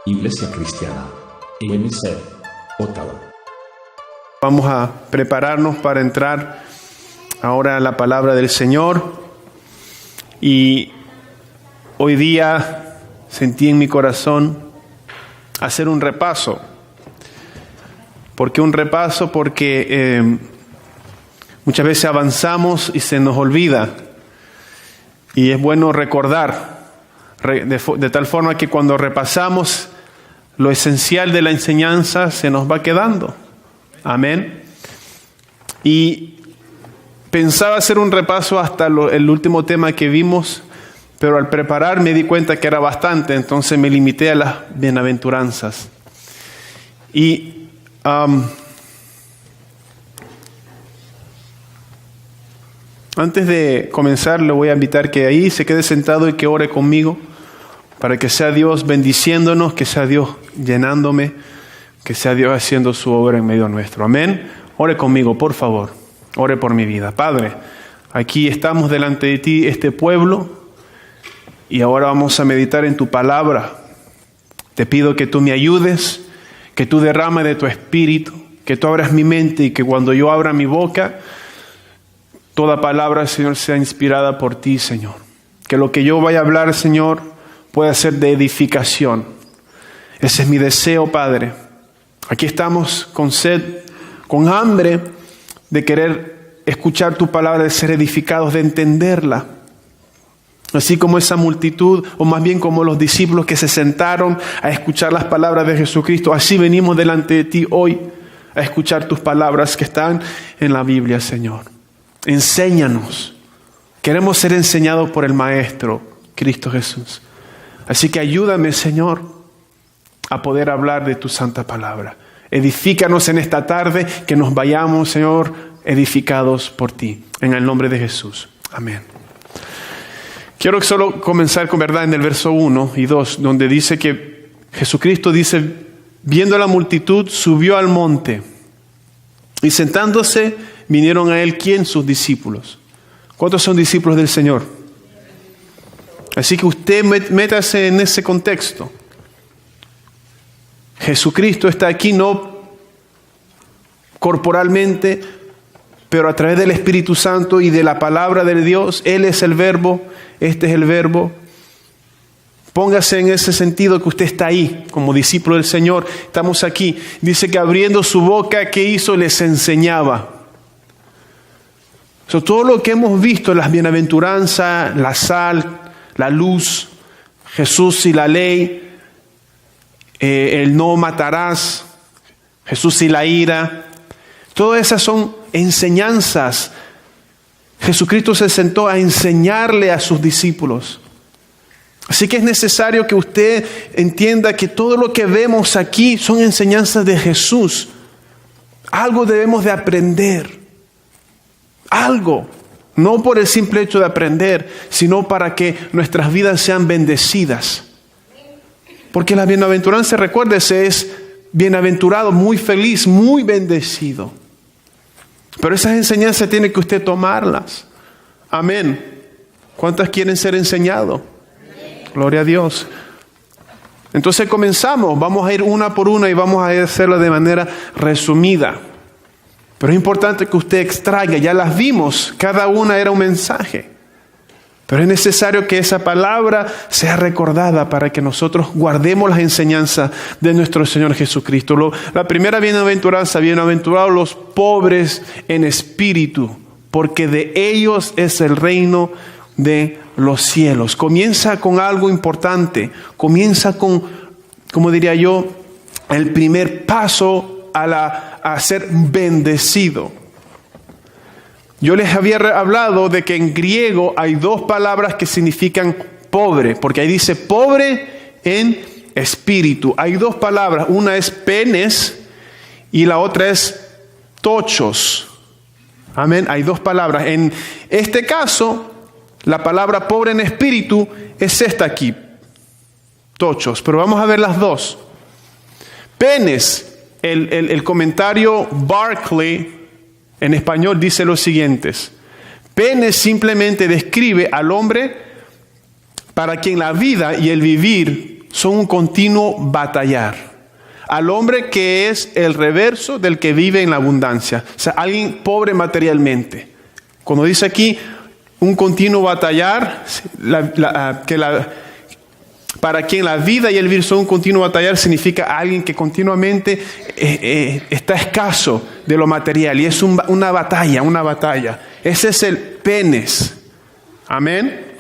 Iglesia Cristiana, UNC, Ottawa. Vamos a prepararnos para entrar ahora a la palabra del Señor. Y hoy día sentí en mi corazón hacer un repaso. ¿Por qué un repaso? Porque muchas veces avanzamos y se nos olvida. Y es bueno recordar, de tal forma que cuando repasamos lo esencial de la enseñanza se nos va quedando. Amén. Y pensaba hacer un repaso hasta el último tema que vimos, pero al preparar me di cuenta que era bastante, entonces me limité a las bienaventuranzas. Y antes de comenzar, le voy a invitar que ahí se quede sentado y que ore conmigo, para que sea Dios bendiciéndonos, que sea Dios llenándome, que sea Dios haciendo su obra en medio nuestro. Amén. Ore conmigo, por favor. Ore por mi vida. Padre, aquí estamos delante de ti, este pueblo, y ahora vamos a meditar en tu palabra. Te pido que tú me ayudes, que tú derrames de tu espíritu, que tú abras mi mente y que cuando yo abra mi boca, toda palabra, Señor, sea inspirada por ti, Señor. Que lo que yo vaya a hablar, Señor, pueda ser de edificación. Ese es mi deseo, Padre. Aquí estamos con sed, con hambre de querer escuchar tu palabra, de ser edificados, de entenderla. Así como esa multitud, o más bien como los discípulos que se sentaron a escuchar las palabras de Jesucristo, así venimos delante de ti hoy a escuchar tus palabras que están en la Biblia, Señor. Enséñanos. Queremos ser enseñados por el Maestro, Cristo Jesús. Así que ayúdame, Señor, a poder hablar de tu santa palabra. Edifícanos en esta tarde, que nos vayamos, Señor, edificados por ti. En el nombre de Jesús. Amén. Quiero solo comenzar con verdad en el verso 1 y 2, donde dice que Jesucristo dice, viendo la multitud, subió al monte. Y sentándose, vinieron a él, ¿quién? Sus discípulos. ¿Cuántos son discípulos del Señor? Así que usted métase en ese contexto. Jesucristo está aquí no corporalmente, pero a través del Espíritu Santo y de la palabra de Dios. Él es el verbo, este es el verbo. Póngase en ese sentido que usted está ahí como discípulo del Señor. Estamos aquí. Dice que abriendo su boca, ¿qué hizo? Les enseñaba. Todo lo que hemos visto, las bienaventuranzas, la sal, la luz, Jesús y la ley, el no matarás, Jesús y la ira, todas esas son enseñanzas. Jesucristo se sentó a enseñarle a sus discípulos. Así que es necesario que usted entienda que todo lo que vemos aquí son enseñanzas de Jesús. Algo debemos de aprender. Algo. No por el simple hecho de aprender, sino para que nuestras vidas sean bendecidas. Porque la bienaventuranza, recuérdese, es bienaventurado, muy feliz, muy bendecido. Pero esas enseñanzas tiene que usted tomarlas. Amén. ¿Cuántas quieren ser enseñados? Gloria a Dios. Entonces comenzamos. Vamos a ir una por una y vamos a hacerlo de manera resumida. Pero es importante que usted extraiga, ya las vimos, cada una era un mensaje. Pero es necesario que esa palabra sea recordada para que nosotros guardemos las enseñanzas de nuestro Señor Jesucristo. La primera bienaventuranza, bienaventurados los pobres en espíritu, porque de ellos es el reino de los cielos. Comienza con algo importante, comienza con, como diría yo, el primer paso a ser bendecido. Yo les había hablado de que en griego hay dos palabras que significan pobre, porque ahí dice pobre en espíritu. Hay dos palabras, una es penes y la otra es tochos. Amén, hay dos palabras. En este caso, la palabra pobre en espíritu es esta aquí, tochos, pero vamos a ver las dos. Penes. El comentario Barclay en español dice lo siguiente: Pene simplemente describe al hombre para quien la vida y el vivir son un continuo batallar. Al hombre que es el reverso del que vive en la abundancia. O sea, alguien pobre materialmente. Cuando dice aquí un continuo batallar, para quien la vida y el vivir son un continuo batallar, significa alguien que continuamente está escaso de lo material. Y es una batalla. Ese es el penes. Amén.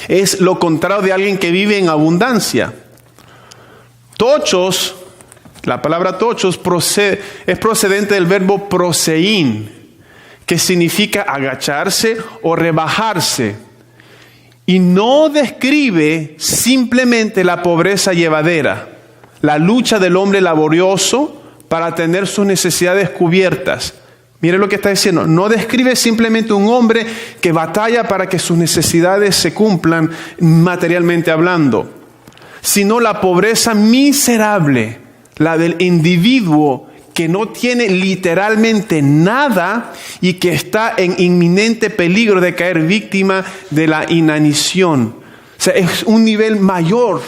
Es lo contrario de alguien que vive en abundancia. Tochos, la palabra tochos es procedente del verbo proseín, que significa agacharse o rebajarse. Y no describe simplemente la pobreza llevadera, la lucha del hombre laborioso para tener sus necesidades cubiertas. Mire lo que está diciendo. No describe simplemente un hombre que batalla para que sus necesidades se cumplan materialmente hablando, sino la pobreza miserable, la del individuo que no tiene literalmente nada y que está en inminente peligro de caer víctima de la inanición. O sea, es un nivel mayor.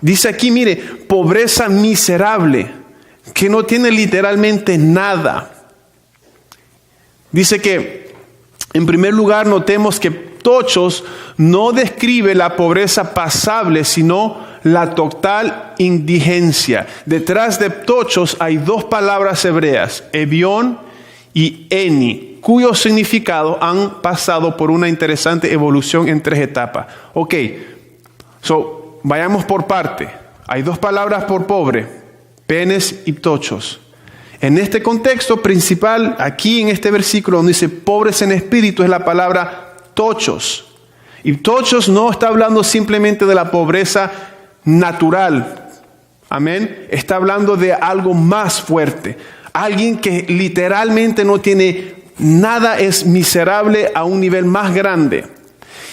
Dice aquí, mire, pobreza miserable, que no tiene literalmente nada. Dice que, en primer lugar, notemos que tochos no describe la pobreza pasable, sino la total indigencia. Detrás de tochos hay dos palabras hebreas, evión y eni, cuyo significado han pasado por una interesante evolución en 3 etapas. Ok, vayamos por parte. Hay 2 palabras por pobre, penes y tochos. En este contexto principal, aquí en este versículo donde dice pobres en espíritu, es la palabra tochos. Y tochos no está hablando simplemente de la pobreza natural. Amén. Está hablando de algo más fuerte. Alguien que literalmente no tiene nada, es miserable a un nivel más grande.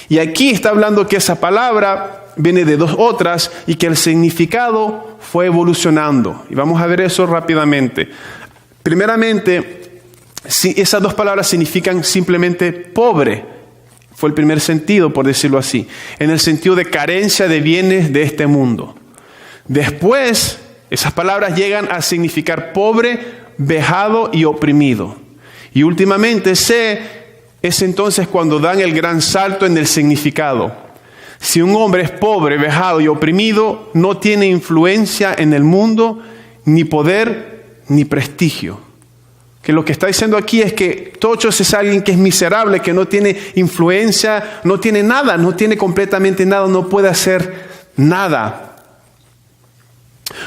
Y aquí está hablando que esa palabra viene de 2 otras y que el significado fue evolucionando. Y vamos a ver eso rápidamente. Primeramente, si esas 2 palabras significan simplemente pobre. Fue el primer sentido, por decirlo así. En el sentido de carencia de bienes de este mundo. Después, esas palabras llegan a significar pobre, vejado y oprimido. Y últimamente, es entonces cuando dan el gran salto en el significado. Si un hombre es pobre, vejado y oprimido, no tiene influencia en el mundo, ni poder, ni prestigio. Que lo que está diciendo aquí es que tochos es alguien que es miserable, que no tiene influencia, no tiene nada, no tiene completamente nada, no puede hacer nada.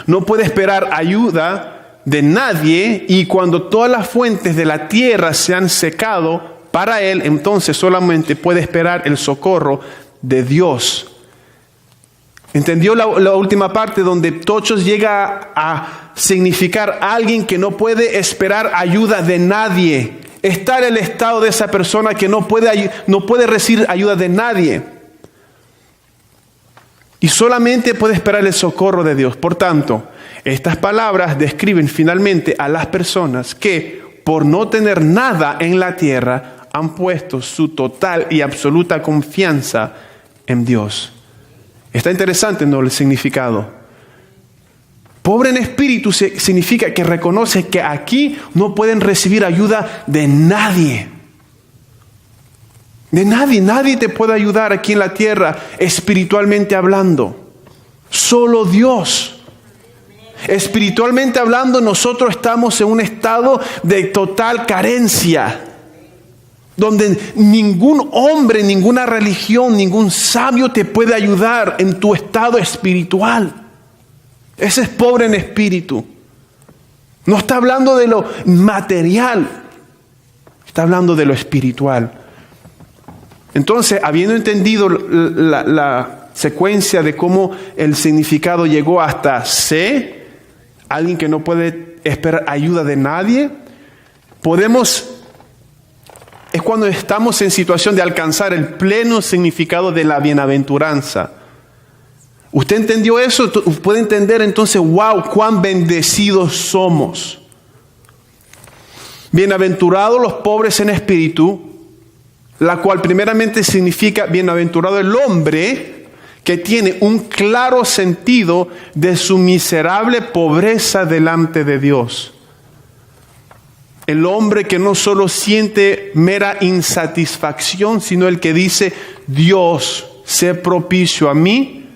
No puede esperar ayuda de nadie, y cuando todas las fuentes de la tierra se han secado para él, entonces solamente puede esperar el socorro de Dios. ¿Entendió la última parte donde tochos llega a significar alguien que no puede esperar ayuda de nadie? Está en el estado de esa persona que no puede recibir ayuda de nadie. Y solamente puede esperar el socorro de Dios. Por tanto, estas palabras describen finalmente a las personas que, por no tener nada en la tierra, han puesto su total y absoluta confianza en Dios. Está interesante, ¿no?, el significado. Pobre en espíritu significa que reconoce que aquí no pueden recibir ayuda de nadie. De nadie. Nadie te puede ayudar aquí en la tierra espiritualmente hablando. Solo Dios. Espiritualmente hablando, nosotros estamos en un estado de total carencia, donde ningún hombre, ninguna religión, ningún sabio te puede ayudar en tu estado espiritual. Ese es pobre en espíritu. No está hablando de lo material, está hablando de lo espiritual. Entonces, habiendo entendido la secuencia de cómo el significado llegó hasta C, alguien que no puede esperar ayuda de nadie, es cuando estamos en situación de alcanzar el pleno significado de la bienaventuranza. ¿Usted entendió eso? Puede entender entonces, wow, cuán bendecidos somos. Bienaventurados los pobres en espíritu, la cual primeramente significa bienaventurado el hombre que tiene un claro sentido de su miserable pobreza delante de Dios. El hombre que no solo siente mera insatisfacción, sino el que dice, Dios, sé propicio a mí,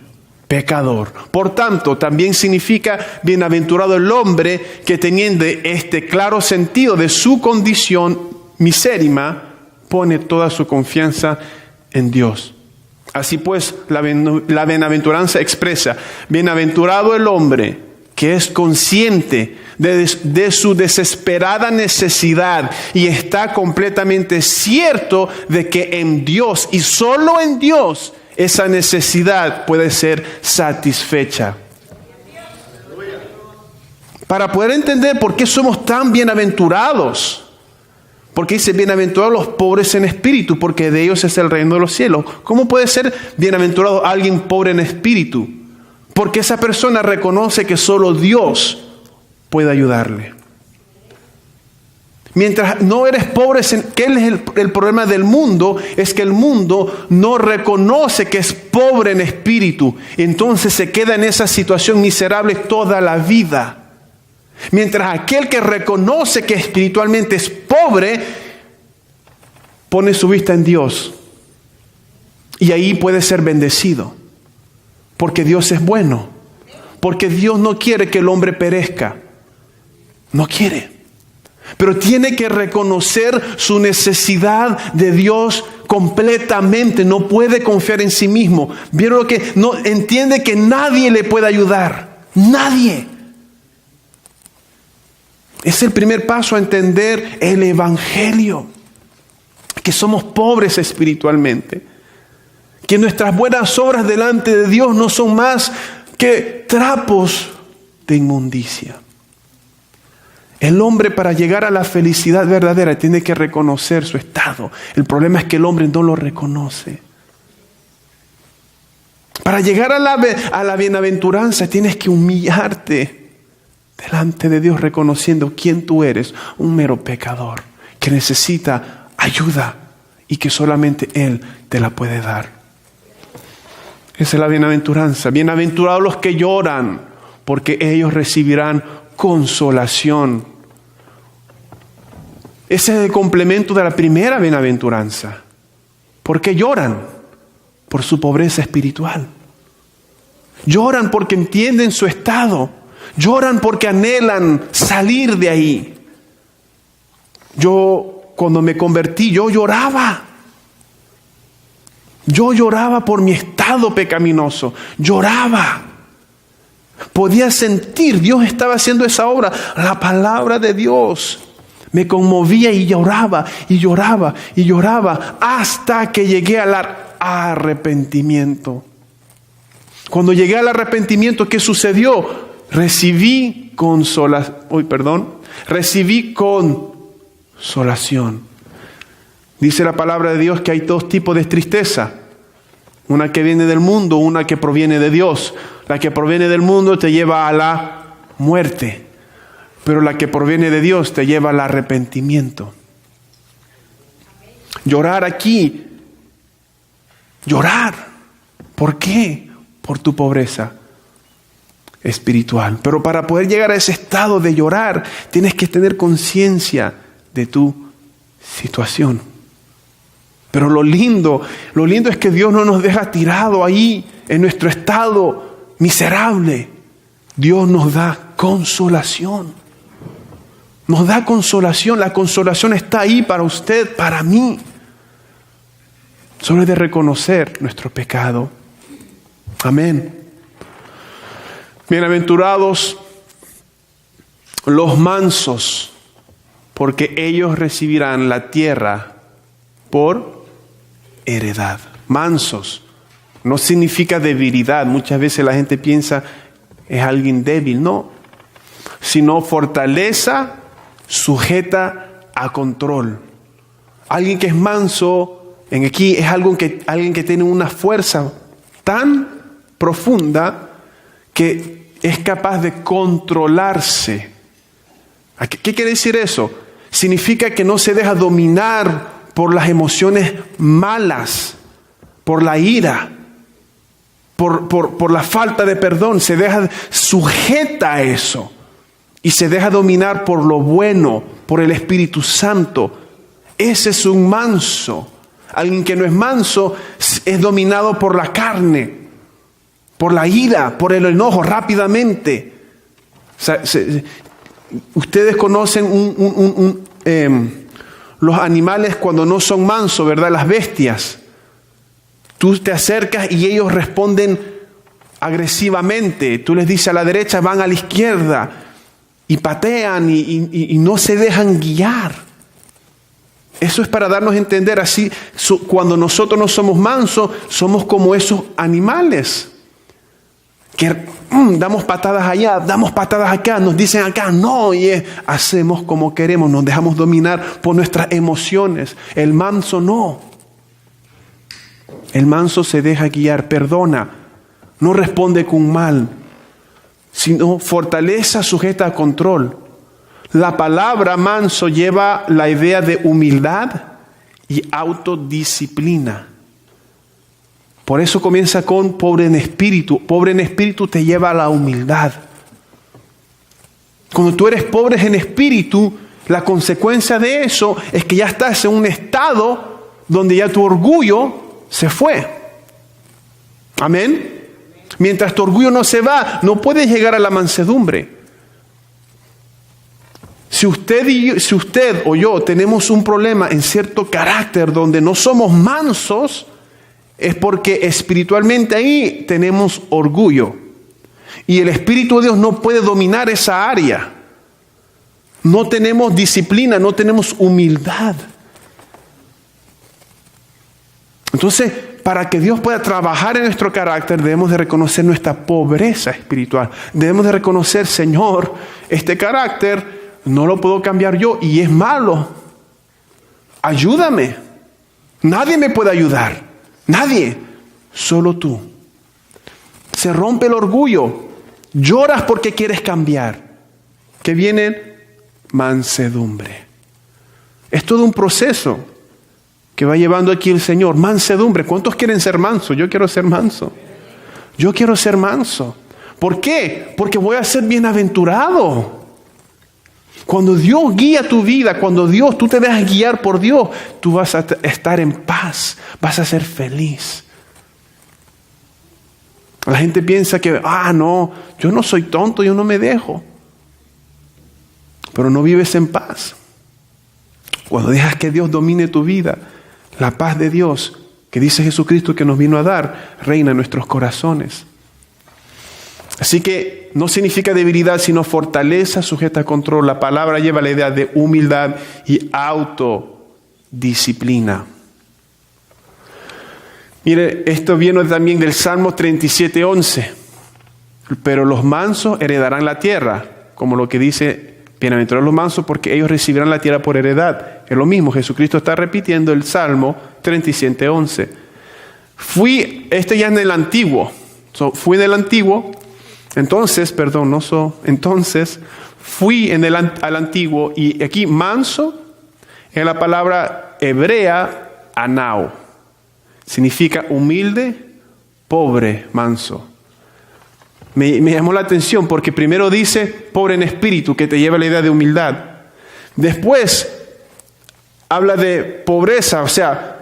pecador. Por tanto, también significa bienaventurado el hombre que teniendo este claro sentido de su condición misérrima, pone toda su confianza en Dios. Así pues, la bienaventuranza expresa, bienaventurado el hombre que es consciente de su desesperada necesidad y está completamente cierto de que en Dios y solo en Dios esa necesidad puede ser satisfecha. Para poder entender por qué somos tan bienaventurados, porque dice, bienaventurados los pobres en espíritu, porque de ellos es el reino de los cielos. ¿Cómo puede ser bienaventurado alguien pobre en espíritu? Porque esa persona reconoce que solo Dios puede ayudarle. Mientras no eres pobre, ¿qué es el problema del mundo? Es que el mundo no reconoce que es pobre en espíritu. Entonces se queda en esa situación miserable toda la vida. Mientras aquel que reconoce que espiritualmente es pobre, pone su vista en Dios. Y ahí puede ser bendecido. Porque Dios es bueno. Porque Dios no quiere que el hombre perezca. No quiere. Pero tiene que reconocer su necesidad de Dios completamente. No puede confiar en sí mismo. ¿Vieron lo que? No entiende que nadie le puede ayudar. Nadie. Es el primer paso a entender el Evangelio. Que somos pobres espiritualmente. Que nuestras buenas obras delante de Dios no son más que trapos de inmundicia. El hombre, para llegar a la felicidad verdadera, tiene que reconocer su estado. El problema es que el hombre no lo reconoce. Para llegar a la bienaventuranza tienes que humillarte delante de Dios, reconociendo quién tú eres, un mero pecador que necesita ayuda y que solamente Él te la puede dar. Esa es la bienaventuranza. Bienaventurados los que lloran, porque ellos recibirán consolación. Ese es el complemento de la primera bienaventuranza. ¿Por qué lloran? Por su pobreza espiritual. Lloran porque entienden su estado. Lloran porque anhelan salir de ahí. Yo, cuando me convertí, yo lloraba. Yo lloraba por mi estado pecaminoso. Lloraba. Podía sentir, Dios estaba haciendo esa obra. La palabra de Dios me conmovía y lloraba, y lloraba, y lloraba, hasta que llegué al arrepentimiento. Cuando llegué al arrepentimiento, ¿qué sucedió? Recibí consolación. Dice la palabra de Dios que hay dos tipos de tristeza. Una que viene del mundo, una que proviene de Dios. La que proviene del mundo te lleva a la muerte. Pero la que proviene de Dios te lleva al arrepentimiento. Llorar aquí. Llorar. ¿Por qué? Por tu pobreza espiritual. Pero para poder llegar a ese estado de llorar, tienes que tener conciencia de tu situación. Pero lo lindo es que Dios no nos deja tirado ahí en nuestro estado miserable. Dios nos da consolación. Nos da consolación. La consolación está ahí para usted, para mí. Solo es de reconocer nuestro pecado. Amén. Bienaventurados los mansos, porque ellos recibirán la tierra por heredad. Mansos no significa debilidad. Muchas veces la gente piensa es alguien débil. No, sino fortaleza sujeta a control. Alguien que es manso en aquí es alguien que tiene una fuerza tan profunda que es capaz de controlarse. ¿Qué quiere decir eso? Significa que no se deja dominar por las emociones malas, por la ira. por la falta de perdón, se deja sujeta a eso y se deja dominar por lo bueno, por el Espíritu Santo. Ese es un manso. Alguien que no es manso es dominado por la carne, por la ira, por el enojo rápidamente. O sea, ustedes conocen los animales cuando no son mansos, ¿verdad? Las bestias. Tú te acercas y ellos responden agresivamente. Tú les dices a la derecha, van a la izquierda y patean y no se dejan guiar. Eso es para darnos a entender así, cuando nosotros no somos mansos, somos como esos animales. Que damos patadas allá, damos patadas acá, nos dicen acá, no, y hacemos como queremos, nos dejamos dominar por nuestras emociones. El manso no. El manso se deja guiar, perdona, no responde con mal, sino fortaleza sujeta a control. La palabra manso lleva la idea de humildad y autodisciplina. Por eso comienza con pobre en espíritu. Pobre en espíritu te lleva a la humildad. Cuando tú eres pobre en espíritu, la consecuencia de eso es que ya estás en un estado donde ya tu orgullo se fue. Amén. Mientras tu orgullo no se va, no puedes llegar a la mansedumbre. Si usted o yo tenemos un problema en cierto carácter donde no somos mansos, es porque espiritualmente ahí tenemos orgullo. Y el Espíritu de Dios no puede dominar esa área. No tenemos disciplina, no tenemos humildad. Entonces, para que Dios pueda trabajar en nuestro carácter, debemos de reconocer nuestra pobreza espiritual. Debemos de reconocer, Señor, este carácter no lo puedo cambiar yo y es malo. Ayúdame. Nadie me puede ayudar. Nadie. Solo tú. Se rompe el orgullo. Lloras porque quieres cambiar. ¿Qué viene? Mansedumbre. Es todo un proceso que va llevando aquí el Señor. Mansedumbre. ¿Cuántos quieren ser mansos? Yo quiero ser manso. Yo quiero ser manso. ¿Por qué? Porque voy a ser bienaventurado. Cuando Dios guía tu vida, cuando tú te dejas guiar por Dios, tú vas a estar en paz, vas a ser feliz. La gente piensa que, no, yo no soy tonto, yo no me dejo. Pero no vives en paz. Cuando dejas que Dios domine tu vida, la paz de Dios, que dice Jesucristo que nos vino a dar, reina en nuestros corazones. Así que no significa debilidad, sino fortaleza sujeta a control. La palabra lleva la idea de humildad y autodisciplina. Mire, esto viene también del Salmo 37:11. Pero los mansos heredarán la tierra, como lo que dice, bienaventurados los mansos, porque ellos recibirán la tierra por heredad. Es lo mismo, Jesucristo está repitiendo el Salmo 37:11. Ya en el Antiguo. Fui en el Antiguo. Entonces fui al Antiguo, y aquí manso es la palabra hebrea anao. Significa humilde, pobre, manso. Me llamó la atención porque primero dice pobre en espíritu, que te lleva a la idea de humildad. Después habla de pobreza, o sea,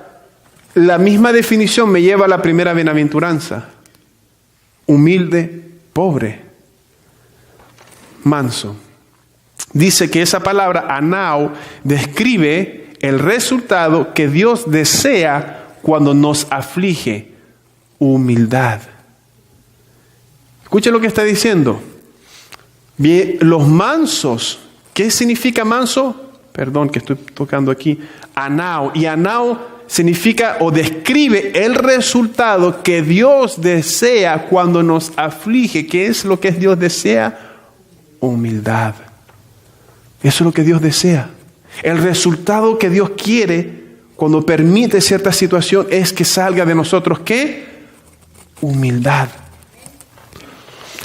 la misma definición me lleva a la primera bienaventuranza. Humilde, pobre, manso. Dice que esa palabra anao describe el resultado que Dios desea cuando nos aflige: humildad. Escuche lo que está diciendo. Bien, los mansos, ¿qué significa manso? Perdón que estoy tocando aquí. Anao. Y anao significa o describe el resultado que Dios desea cuando nos aflige. ¿Qué es lo que Dios desea? Humildad. Eso es lo que Dios desea. El resultado que Dios quiere cuando permite cierta situación es que salga de nosotros, ¿qué? Humildad.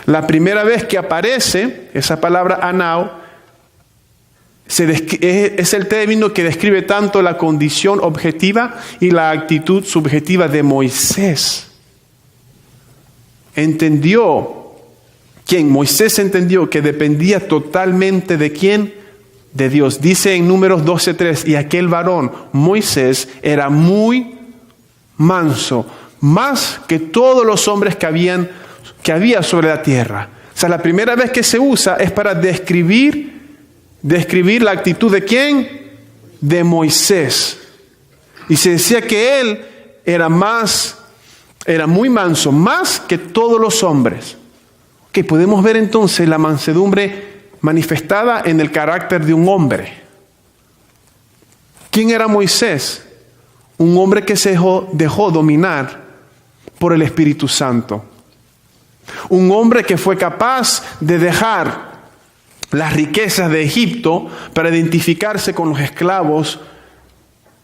La primera vez que aparece esa palabra anao, es el término que describe tanto la condición objetiva y la actitud subjetiva de Moisés. entendió, Moisés entendió que dependía totalmente ¿de quién? De Dios. Dice en Números 12:3, y aquel varón, Moisés, era muy manso, más que todos los hombres que había sobre la tierra. O sea, la primera vez que se usa es para describir la actitud ¿de quién? De Moisés. Y se decía que él era muy manso, más que todos los hombres. Ok, podemos ver entonces la mansedumbre manifestada en el carácter de un hombre. ¿Quién era Moisés? Un hombre que se dejó dominar por el Espíritu Santo. Un hombre que fue capaz de dejar las riquezas de Egipto para identificarse con los esclavos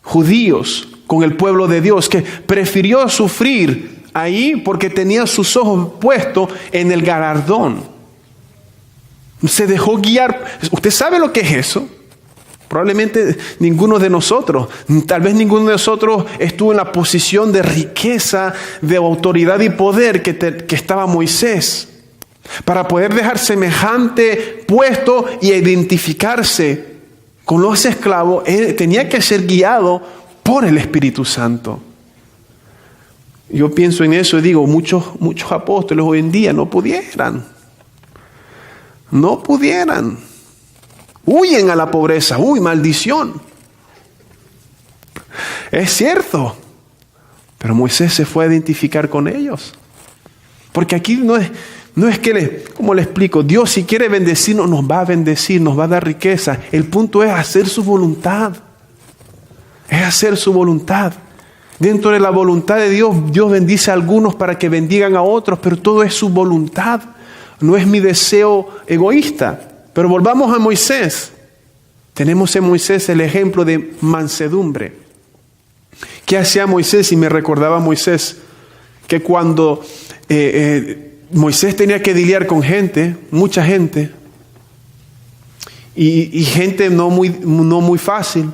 judíos, con el pueblo de Dios, que prefirió sufrir ahí porque tenía sus ojos puestos en el galardón. Se dejó guiar. ¿Usted sabe lo que es eso? Probablemente ninguno de nosotros, tal vez ninguno de nosotros estuvo en la posición de riqueza, de autoridad y poder que estaba Moisés. Para poder dejar semejante puesto y identificarse con los esclavos, él tenía que ser guiado por el Espíritu Santo. Yo pienso en eso y digo, muchos apóstoles hoy en día no pudieran. Huyen a la pobreza. Maldición. Es cierto. Pero Moisés se fue a identificar con ellos. Porque aquí no es que, ¿cómo le explico? Dios, si quiere bendecirnos, nos va a bendecir, nos va a dar riqueza. El punto es hacer su voluntad. Es hacer su voluntad. Dentro de la voluntad de Dios, Dios bendice a algunos para que bendigan a otros, pero todo es su voluntad. No es mi deseo egoísta. Pero volvamos a Moisés. Tenemos en Moisés el ejemplo de mansedumbre. ¿Qué hacía Moisés? Y me recordaba a Moisés que cuando Moisés tenía que lidiar con gente, mucha gente, y gente no muy fácil,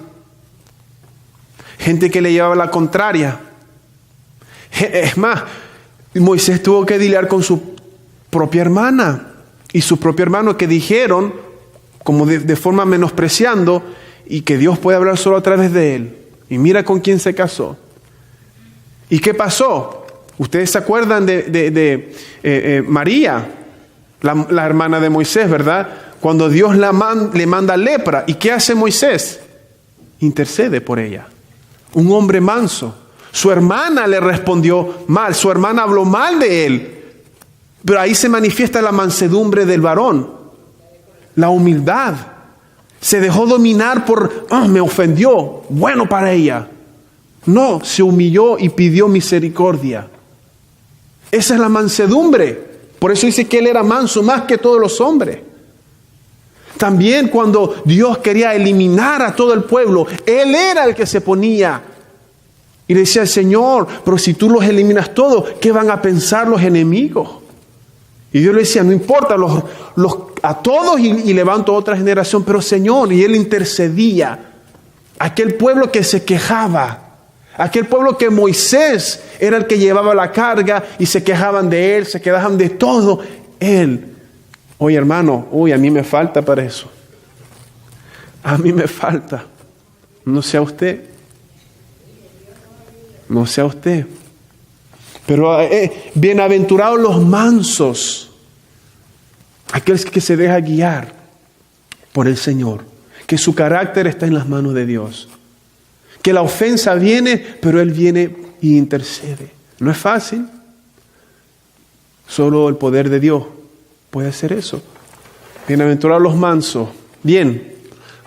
gente que le llevaba la contraria. Es más, Moisés tuvo que lidiar con su propia hermana y su propio hermano, que dijeron, como de forma menospreciando, y que Dios puede hablar solo a través de él. Y mira con quién se casó. ¿Y qué pasó? Ustedes se acuerdan de María, la hermana de Moisés, ¿verdad? Cuando Dios le manda lepra. ¿Y qué hace Moisés? Intercede por ella. Un hombre manso. Su hermana le respondió mal. Su hermana habló mal de él. Pero ahí se manifiesta la mansedumbre del varón. La humildad. Se dejó dominar por, me ofendió. Bueno para ella. No, se humilló y pidió misericordia. Esa es la mansedumbre. Por eso dice que él era manso más que todos los hombres. También cuando Dios quería eliminar a todo el pueblo, él era el que se ponía y decía al Señor, pero si tú los eliminas todos, ¿qué van a pensar los enemigos? Y Dios le decía, no importa, a todos y levanto otra generación, pero Señor, y él intercedía. Aquel pueblo que se quejaba, aquel pueblo que Moisés era el que llevaba la carga y se quejaban de él, se quejaban de todo, él. Oye, hermano, a mí me falta para eso. A mí me falta. No sea usted. No sea usted. Pero bienaventurados los mansos, aquellos que se deja guiar por el Señor, que su carácter está en las manos de Dios, que la ofensa viene, pero Él viene y intercede. No es fácil. Solo el poder de Dios puede hacer eso. Bienaventurados los mansos. Bien.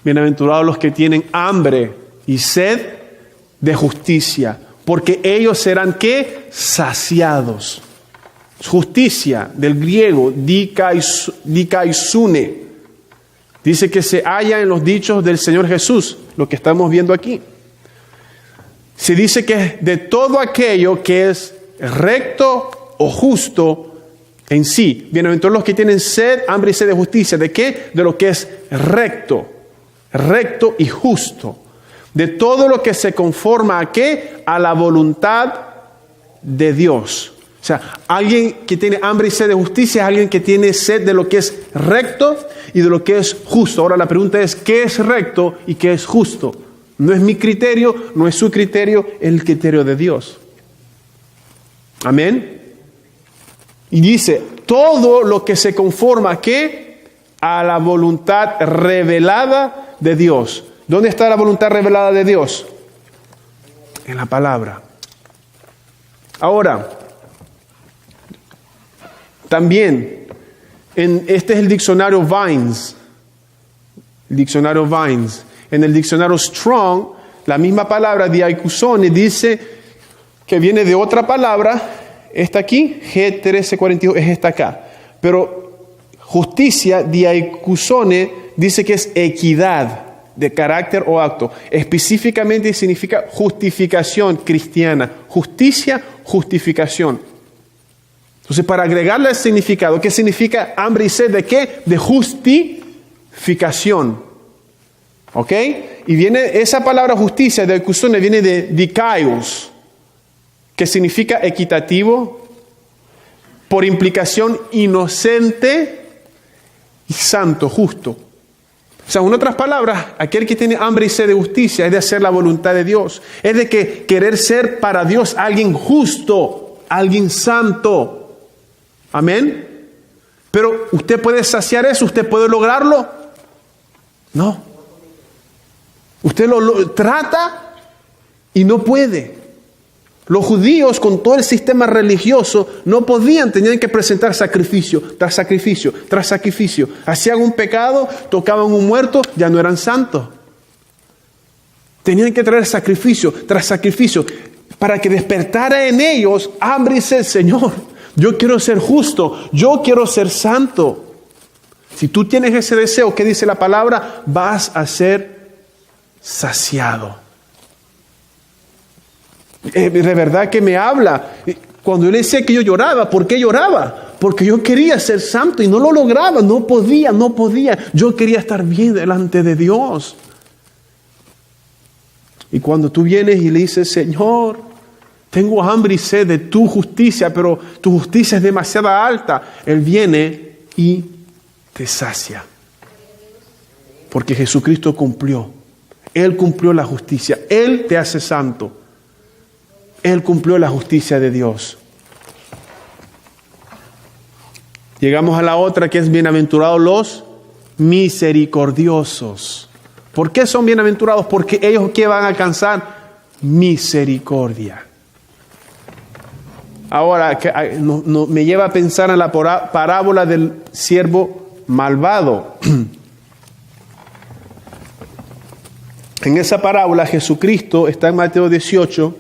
Bienaventurados los que tienen hambre y sed de justicia, porque ellos serán ¿qué? Saciados. Justicia, del griego, dikaisune. Dice que se halla en los dichos del Señor Jesús, lo que estamos viendo aquí. Se dice que es de todo aquello que es recto o justo en sí. Bienaventurados los que tienen sed, hambre y sed de justicia. ¿De qué? De lo que es recto y justo. De todo lo que se conforma ¿a qué? A la voluntad de Dios. sea, alguien que tiene hambre y sed de justicia es alguien que tiene sed de lo que es recto y de lo que es justo. Ahora la pregunta es, ¿qué es recto y qué es justo? No es mi criterio, no es su criterio, es el criterio de Dios. Amén. Y dice, todo lo que se conforma ¿a qué? A la voluntad revelada de Dios. ¿Dónde está la voluntad revelada de Dios? En la palabra. Ahora, también, este es el diccionario Vines. El diccionario Vines. En el diccionario Strong, la misma palabra diaikusone dice que viene de otra palabra. Esta aquí, G1342, es esta acá. Pero justicia, diaikusone, dice que es equidad de carácter o acto. Específicamente significa justificación cristiana. Justicia, justificación. Entonces, para agregarle el significado, ¿qué significa hambre y sed de qué? De justificación. ¿Ok? Y viene esa palabra justicia, de diaikusone, viene de dikaios, que significa equitativo, por implicación inocente y santo, justo. O sea, en otras palabras, aquel que tiene hambre y sed de justicia es de hacer la voluntad de Dios. Es de que querer ser para Dios alguien justo, alguien santo. Amén. Pero ¿usted puede saciar eso? ¿Usted puede lograrlo? No. Usted lo trata y no puede. Los judíos, con todo el sistema religioso, no podían, tenían que presentar sacrificio tras sacrificio, tras sacrificio. Hacían un pecado, tocaban un muerto, ya no eran santos. Tenían que traer sacrificio tras sacrificio para que despertara en ellos hambre y sed. Señor, yo quiero ser justo, yo quiero ser santo. Si tú tienes ese deseo, ¿qué dice la palabra? Vas a ser saciado. De verdad que me habla. Cuando yo le decía que yo lloraba, ¿por qué lloraba? Porque yo quería ser santo y no lo lograba, no podía. Yo quería estar bien delante de Dios. Y cuando tú vienes y le dices, Señor, tengo hambre y sed de tu justicia, pero tu justicia es demasiado alta, Él viene y te sacia. Porque Jesucristo cumplió. Él cumplió la justicia. Él te hace santo. Él cumplió la justicia de Dios. Llegamos a la otra, que es bienaventurados los misericordiosos. ¿Por qué son bienaventurados? Porque ellos ¿qué van a alcanzar? Misericordia. Ahora, me lleva a pensar en la parábola del siervo malvado. En esa parábola Jesucristo está en Mateo 18,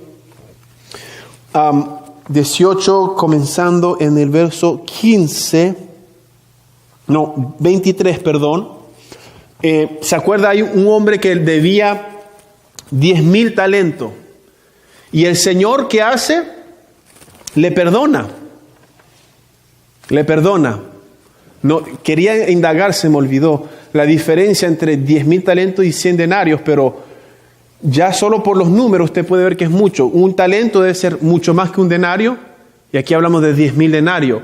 18 comenzando en el verso 23, perdón. ¿Se acuerda? Hay un hombre que debía 10,000 talentos. Y el Señor, ¿qué hace? Le perdona. No, quería indagar, se me olvidó la diferencia entre 10,000 talentos y 100 denarios, pero ya solo por los números usted puede ver que es mucho. Un talento debe ser mucho más que un denario, y aquí hablamos de 10,000 denarios.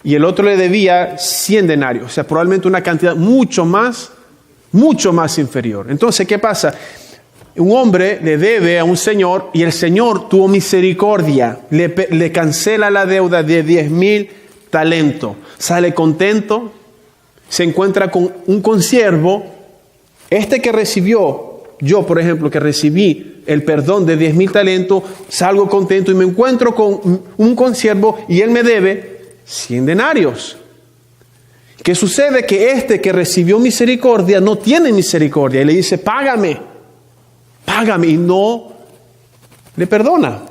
Y el otro le debía 100 denarios, o sea, probablemente una cantidad mucho más inferior. Entonces, ¿qué pasa? Un hombre le debe a un señor y el señor tuvo misericordia, le cancela la deuda de 10,000 talentos. Sale contento, se encuentra con un consiervo, que recibió. Yo, por ejemplo, que recibí el perdón de 10,000 talentos, salgo contento y me encuentro con un consiervo y él me debe 100 denarios. ¿Qué sucede? Que que recibió misericordia no tiene misericordia y le dice, págame, y no le perdona.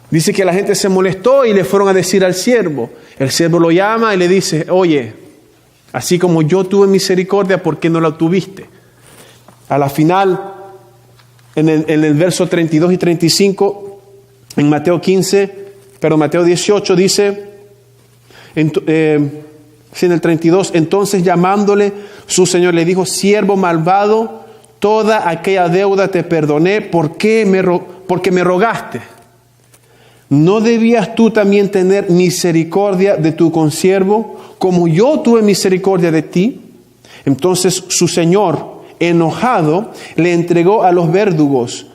Dice que la gente se molestó y le fueron a decir al siervo. El siervo lo llama y le dice, oye, así como yo tuve misericordia, ¿por qué no la tuviste? A la final, en el verso 32 y 35, en Mateo 18 dice, en el 32, entonces llamándole, su señor le dijo, siervo malvado, toda aquella deuda te perdoné, porque me rogaste. ¿no debías tú también tener misericordia de tu consiervo, como yo tuve misericordia de ti? Entonces su señor, enojado, le entregó a los verdugos,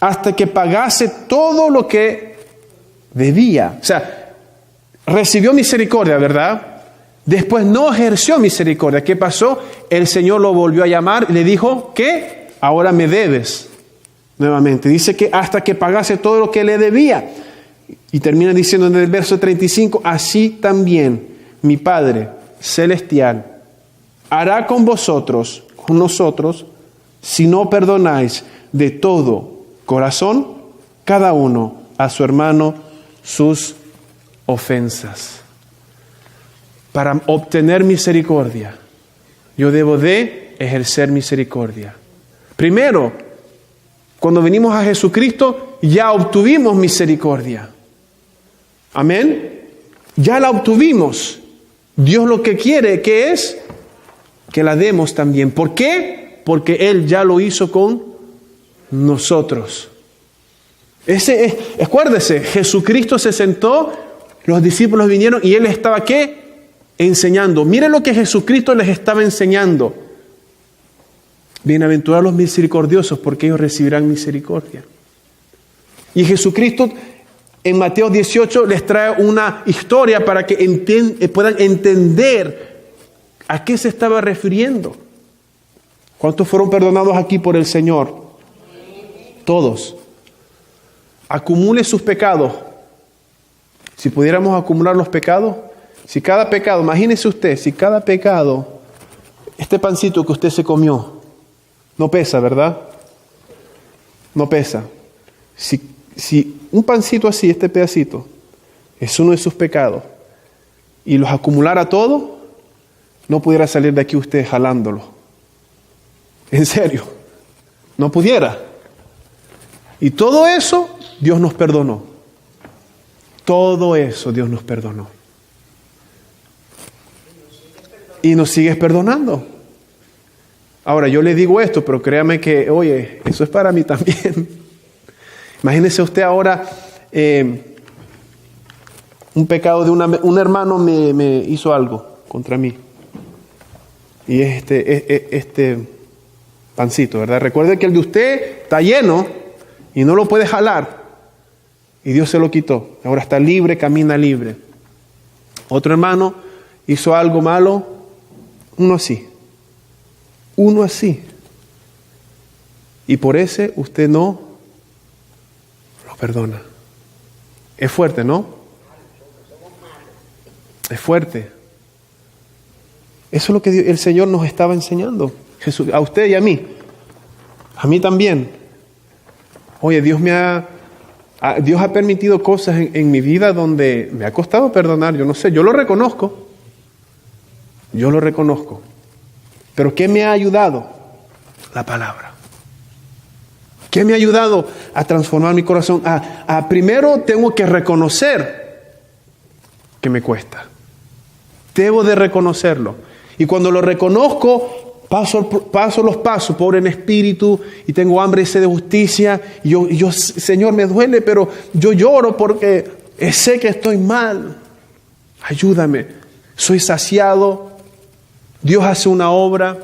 hasta que pagase todo lo que debía. O sea, recibió misericordia, ¿verdad? Después no ejerció misericordia. ¿Qué pasó? El Señor lo volvió a llamar y le dijo, ¿qué? Ahora me debes. Nuevamente, dice que hasta que pagase todo lo que le debía. Y termina diciendo en el verso 35, así también mi Padre Celestial hará con vosotros, con nosotros, si no perdonáis de todo corazón, cada uno a su hermano sus ofensas. Para obtener misericordia, yo debo de ejercer misericordia. Primero, cuando venimos a Jesucristo, ya obtuvimos misericordia. Amén. Ya la obtuvimos. Dios lo que quiere, ¿qué es? Que la demos también. ¿Por qué? Porque Él ya lo hizo con nosotros. Acuérdese, Jesucristo se sentó, los discípulos vinieron y Él estaba, ¿qué? Enseñando. Miren lo que Jesucristo les estaba enseñando. Bienaventurados los misericordiosos, porque ellos recibirán misericordia. Y Jesucristo en Mateo 18 les trae una historia para que puedan entender a qué se estaba refiriendo. ¿Cuántos fueron perdonados aquí por el Señor? Todos. Acumule sus pecados. Si pudiéramos acumular los pecados, si cada pecado, imagínese usted, si cada pecado, este pancito que usted se comió, no pesa, ¿verdad? No pesa. Si un pancito así, este pedacito, es uno de sus pecados, y los acumulara todos, no pudiera salir de aquí usted jalándolo. En serio, no pudiera. Y todo eso, Dios nos perdonó. Todo eso Dios nos perdonó. Y nos sigue perdonando. Ahora, yo le digo esto, pero créame que, oye, eso es para mí también. Imagínese usted ahora, un pecado de un hermano me hizo algo contra mí. Y este pancito, ¿verdad? Recuerde que el de usted está lleno y no lo puede jalar. Y Dios se lo quitó. Ahora está libre, camina libre. Otro hermano hizo algo malo, uno así. Uno así. Y por ese usted no lo perdona. Es fuerte, ¿no? Es fuerte. Eso es lo que el Señor nos estaba enseñando. Jesús, a usted y a mí. A mí también. Oye, Dios ha permitido cosas en mi vida donde me ha costado perdonar. Yo no sé, yo lo reconozco. Yo lo reconozco. Pero ¿qué me ha ayudado? La palabra. ¿Qué me ha ayudado a transformar mi corazón? Primero tengo que reconocer que me cuesta. Debo de reconocerlo. Y cuando lo reconozco, paso los pasos, pobre en espíritu, y tengo hambre y sed de justicia. Y yo, Señor, me duele, pero yo lloro porque sé que estoy mal. Ayúdame. Soy saciado. Dios hace una obra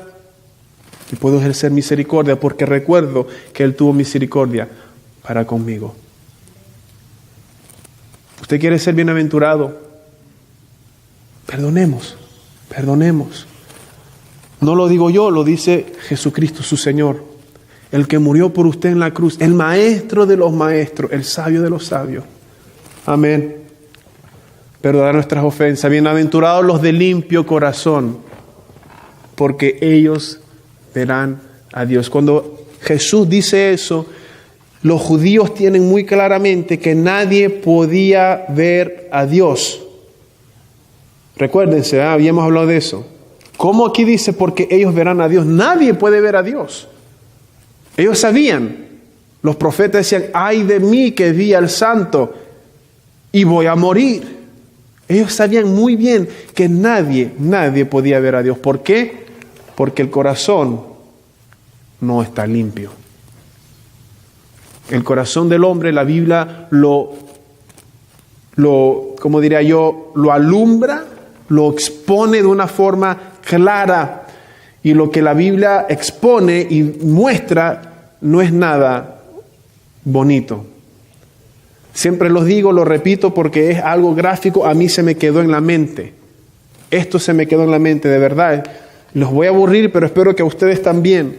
y puedo ejercer misericordia porque recuerdo que Él tuvo misericordia para conmigo. ¿Usted quiere ser bienaventurado? Perdonemos. No lo digo yo, lo dice Jesucristo, su Señor. El que murió por usted en la cruz, el maestro de los maestros, el sabio de los sabios. Amén. Perdonar nuestras ofensas. Bienaventurados los de limpio corazón, porque ellos verán a Dios. Cuando Jesús dice eso, los judíos tienen muy claramente que nadie podía ver a Dios. Recuérdense, habíamos hablado de eso. ¿Cómo aquí dice? Porque ellos verán a Dios. Nadie puede ver a Dios. Ellos sabían. Los profetas decían, ay de mí que vi al santo y voy a morir. Ellos sabían muy bien que nadie podía ver a Dios. ¿Por qué? Porque el corazón no está limpio. El corazón del hombre, la Biblia como diría yo, lo alumbra, lo expone de una forma clara. Y lo que la Biblia expone y muestra no es nada bonito. Siempre lo digo, lo repito porque es algo gráfico, a mí se me quedó en la mente. Esto se me quedó en la mente, de verdad. Los voy a aburrir, pero espero que a ustedes también.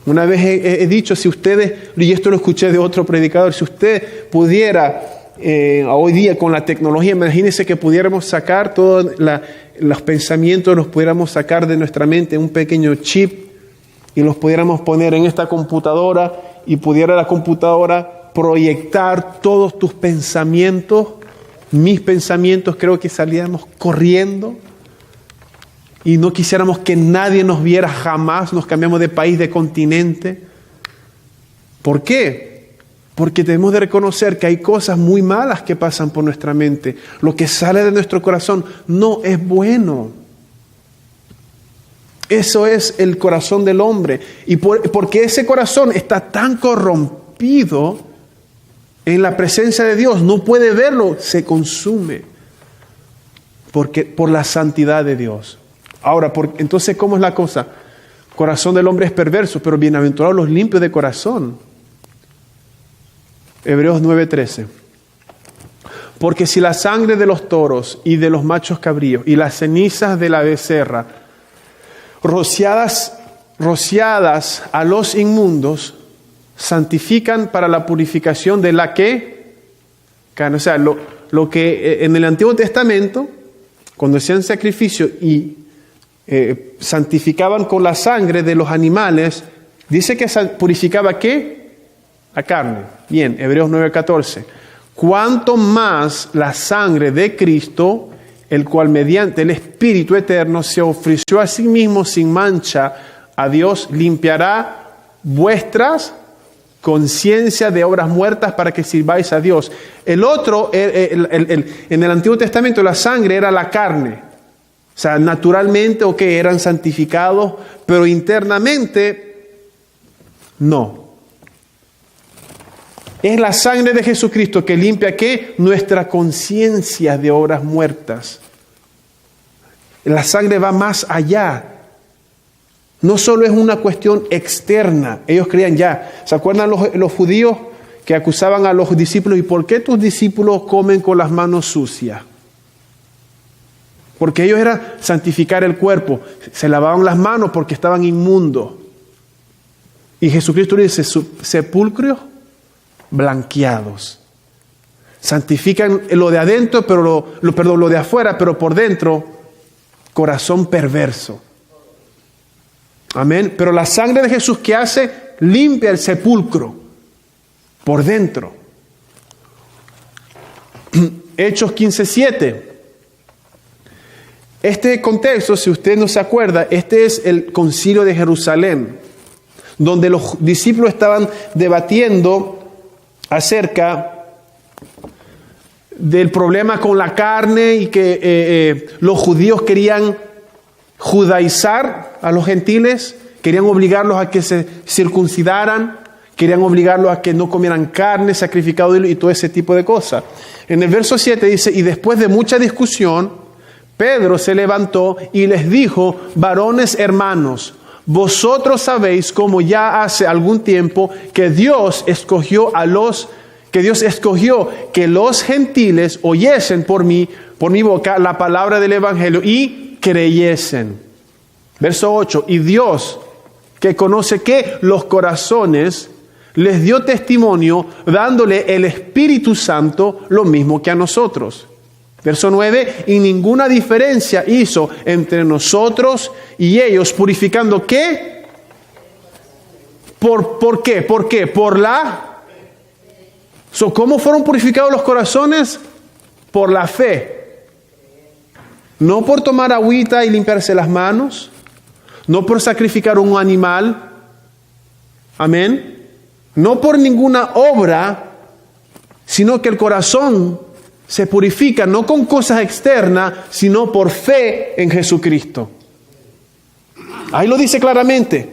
Una vez he dicho, si ustedes, y esto lo escuché de otro predicador, si usted pudiera, hoy día con la tecnología, imagínense que pudiéramos sacar todos los pensamientos, los pudiéramos sacar de nuestra mente, un pequeño chip, y los pudiéramos poner en esta computadora, y pudiera la computadora proyectar todos tus pensamientos, mis pensamientos, creo que saliéramos corriendo y no quisiéramos que nadie nos viera jamás, nos cambiamos de país, de continente. ¿Por qué? Porque debemos de reconocer que hay cosas muy malas que pasan por nuestra mente. Lo que sale de nuestro corazón no es bueno. Eso es el corazón del hombre. Y porque ese corazón está tan corrompido en la presencia de Dios, no puede verlo, se consume. Por la santidad de Dios. Ahora, entonces, ¿cómo es la cosa? El corazón del hombre es perverso, pero bienaventurados los limpios de corazón. Hebreos 9:13. Porque si la sangre de los toros y de los machos cabríos y las cenizas de la becerra, rociadas a los inmundos, santifican para la purificación de la que carne. O sea, lo que en el Antiguo Testamento, cuando hacían sacrificio y santificaban con la sangre de los animales, dice que purificaba ¿qué? La carne. Bien, Hebreos 9:14. Cuanto más la sangre de Cristo, el cual mediante el Espíritu Eterno se ofreció a sí mismo sin mancha a Dios, limpiará vuestras conciencia de obras muertas para que sirváis a Dios. El otro, en el Antiguo Testamento, la sangre era la carne. O sea, naturalmente, eran santificados, pero internamente, no. Es la sangre de Jesucristo que limpia, ¿qué? Nuestra conciencia de obras muertas. La sangre va más allá. No solo es una cuestión externa. Ellos creían ¿se acuerdan los judíos que acusaban a los discípulos? ¿Y por qué tus discípulos comen con las manos sucias? Porque ellos era santificar el cuerpo. Se lavaban las manos porque estaban inmundos. Y Jesucristo dice, sepulcros blanqueados. Santifican lo de adentro, pero lo de afuera, pero por dentro, corazón perverso. Amén. Pero la sangre de Jesús, ¿qué hace? Limpia el sepulcro por dentro. Hechos 15:7. Este contexto, si usted no se acuerda, este es el concilio de Jerusalén, donde los discípulos estaban debatiendo acerca del problema con la carne y que los judíos querían judaizar a los gentiles, querían obligarlos a que se circuncidaran, querían obligarlos a que no comieran carne, sacrificado y todo ese tipo de cosas. En el verso 7 dice, y después de mucha discusión, Pedro se levantó y les dijo, varones hermanos, vosotros sabéis cómo ya hace algún tiempo que Dios escogió que los gentiles oyesen por mi boca la palabra del evangelio y creyesen. Verso 8, y Dios, que conoce que los corazones, les dio testimonio dándole el Espíritu Santo lo mismo que a nosotros. Verso 9, y ninguna diferencia hizo entre nosotros y ellos, purificando ¿qué? ¿Por qué? ¿Por qué? Por la... ¿Cómo fueron purificados los corazones? Por la fe. No por tomar agüita y limpiarse las manos, no por sacrificar un animal, amén, no por ninguna obra, sino que el corazón se purifica no con cosas externas, sino por fe en Jesucristo. Ahí lo dice claramente,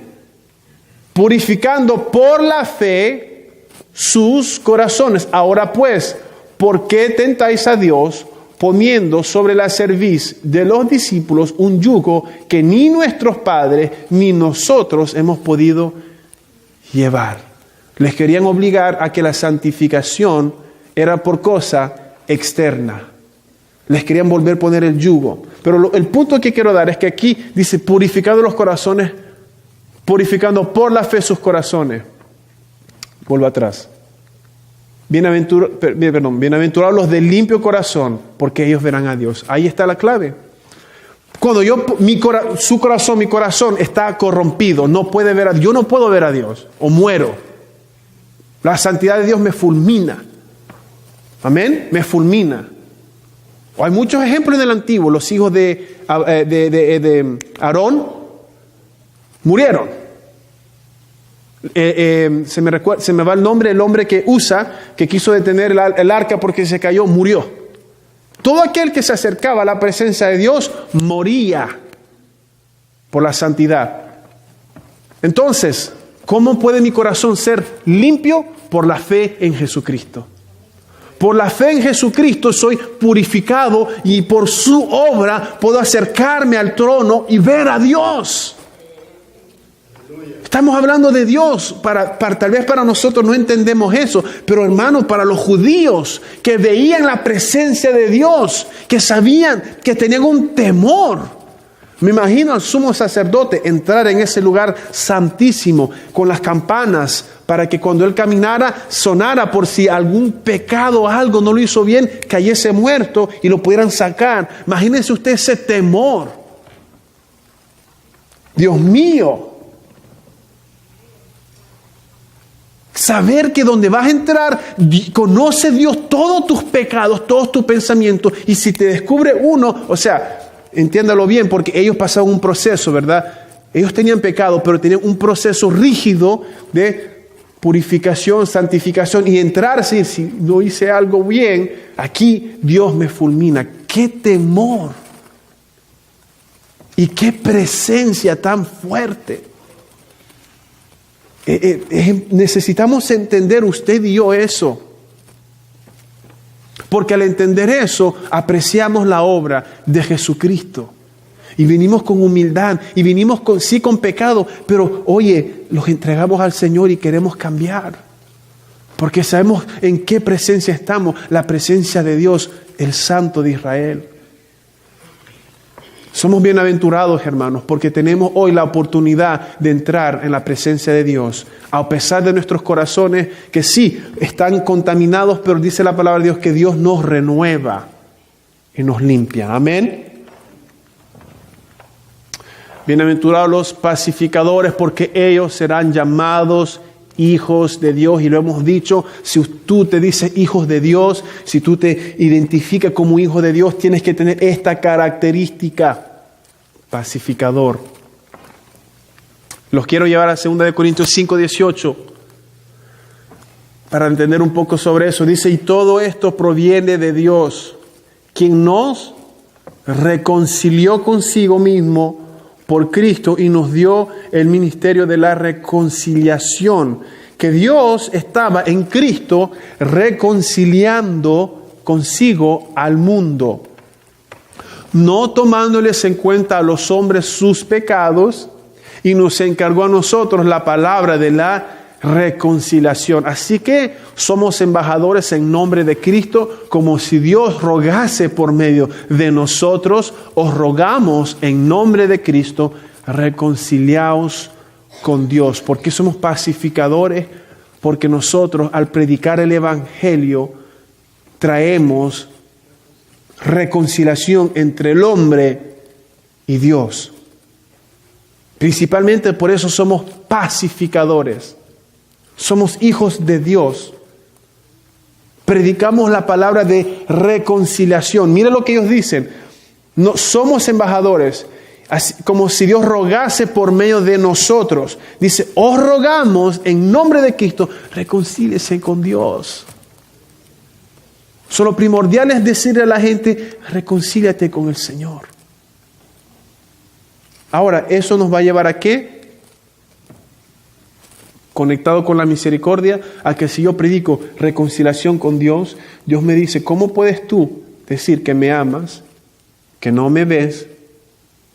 purificando por la fe sus corazones. Ahora pues, ¿por qué tentáis a Dios poniendo sobre la cerviz de los discípulos un yugo que ni nuestros padres ni nosotros hemos podido llevar? Les querían obligar a que la santificación era por cosa externa. Les querían volver a poner el yugo. Pero el punto que quiero dar es que aquí dice, purificando los corazones, purificando por la fe sus corazones. Vuelvo atrás. Bienaventurados los de limpio corazón, porque ellos verán a Dios. Ahí está la clave. Cuando su corazón, mi corazón está corrompido, no puede ver a Dios. Yo no puedo ver a Dios, o muero. La santidad de Dios me fulmina. Amén, me fulmina. Hay muchos ejemplos en el Antiguo. Los hijos de Aarón murieron. Se me va el nombre, el hombre que quiso detener el arca porque se cayó, murió. Todo aquel que se acercaba a la presencia de Dios moría por la santidad. Entonces, ¿cómo puede mi corazón ser limpio? Por la fe en Jesucristo. Por la fe en Jesucristo soy purificado y por su obra puedo acercarme al trono y ver a Dios. Estamos hablando de Dios, tal vez para nosotros no entendemos eso, pero hermano, para los judíos que veían la presencia de Dios, que sabían, que tenían un temor. Me imagino al sumo sacerdote entrar en ese lugar santísimo con las campanas para que cuando él caminara sonara por si algún pecado o algo no lo hizo bien, cayese muerto y lo pudieran sacar. Imagínense usted ese temor. Dios mío. Saber que donde vas a entrar, conoce Dios todos tus pecados, todos tus pensamientos, y si te descubre uno, o sea, entiéndalo bien, porque ellos pasaban un proceso, ¿verdad? Ellos tenían pecado, pero tenían un proceso rígido de purificación, santificación, y entrar, si no hice algo bien, aquí Dios me fulmina. ¡Qué temor! Y qué presencia tan fuerte. Necesitamos entender usted y yo eso. Porque al entender eso, apreciamos la obra de Jesucristo. Y vinimos con humildad, y vinimos con pecado, pero oye, los entregamos al Señor y queremos cambiar. Porque sabemos en qué presencia estamos, la presencia de Dios, el Santo de Israel. Somos bienaventurados, hermanos, porque tenemos hoy la oportunidad de entrar en la presencia de Dios. A pesar de nuestros corazones que sí están contaminados, pero dice la palabra de Dios que Dios nos renueva y nos limpia. Amén. Bienaventurados los pacificadores, porque ellos serán llamados hijos de Dios. Y lo hemos dicho, si tú te dices hijos de Dios, si tú te identificas como hijo de Dios, tienes que tener esta característica: pacificador. Los quiero llevar a 2 Corintios 5:18 para entender un poco sobre eso. Dice, y todo esto proviene de Dios, quien nos reconcilió consigo mismo por Cristo y nos dio el ministerio de la reconciliación. Que Dios estaba en Cristo reconciliando consigo al mundo, no tomándoles en cuenta a los hombres sus pecados, y nos encargó a nosotros la palabra de la reconciliación. Así que somos embajadores en nombre de Cristo, como si Dios rogase por medio de nosotros. Os rogamos en nombre de Cristo, reconciliaos con Dios. ¿Por qué somos pacificadores? Porque nosotros, al predicar el Evangelio, traemos reconciliación entre el hombre y Dios. Principalmente por eso somos pacificadores. Somos hijos de Dios. Predicamos la palabra de reconciliación. Mira lo que ellos dicen. No, somos embajadores, así, como si Dios rogase por medio de nosotros. Dice, os rogamos en nombre de Cristo, reconcíliese con Dios. Lo primordial es decirle a la gente, reconcíliate con el Señor. Ahora, ¿eso nos va a llevar a qué? conectado con la misericordia, a que si yo predico reconciliación con Dios, Dios me dice, ¿cómo puedes tú decir que me amas, que no me ves,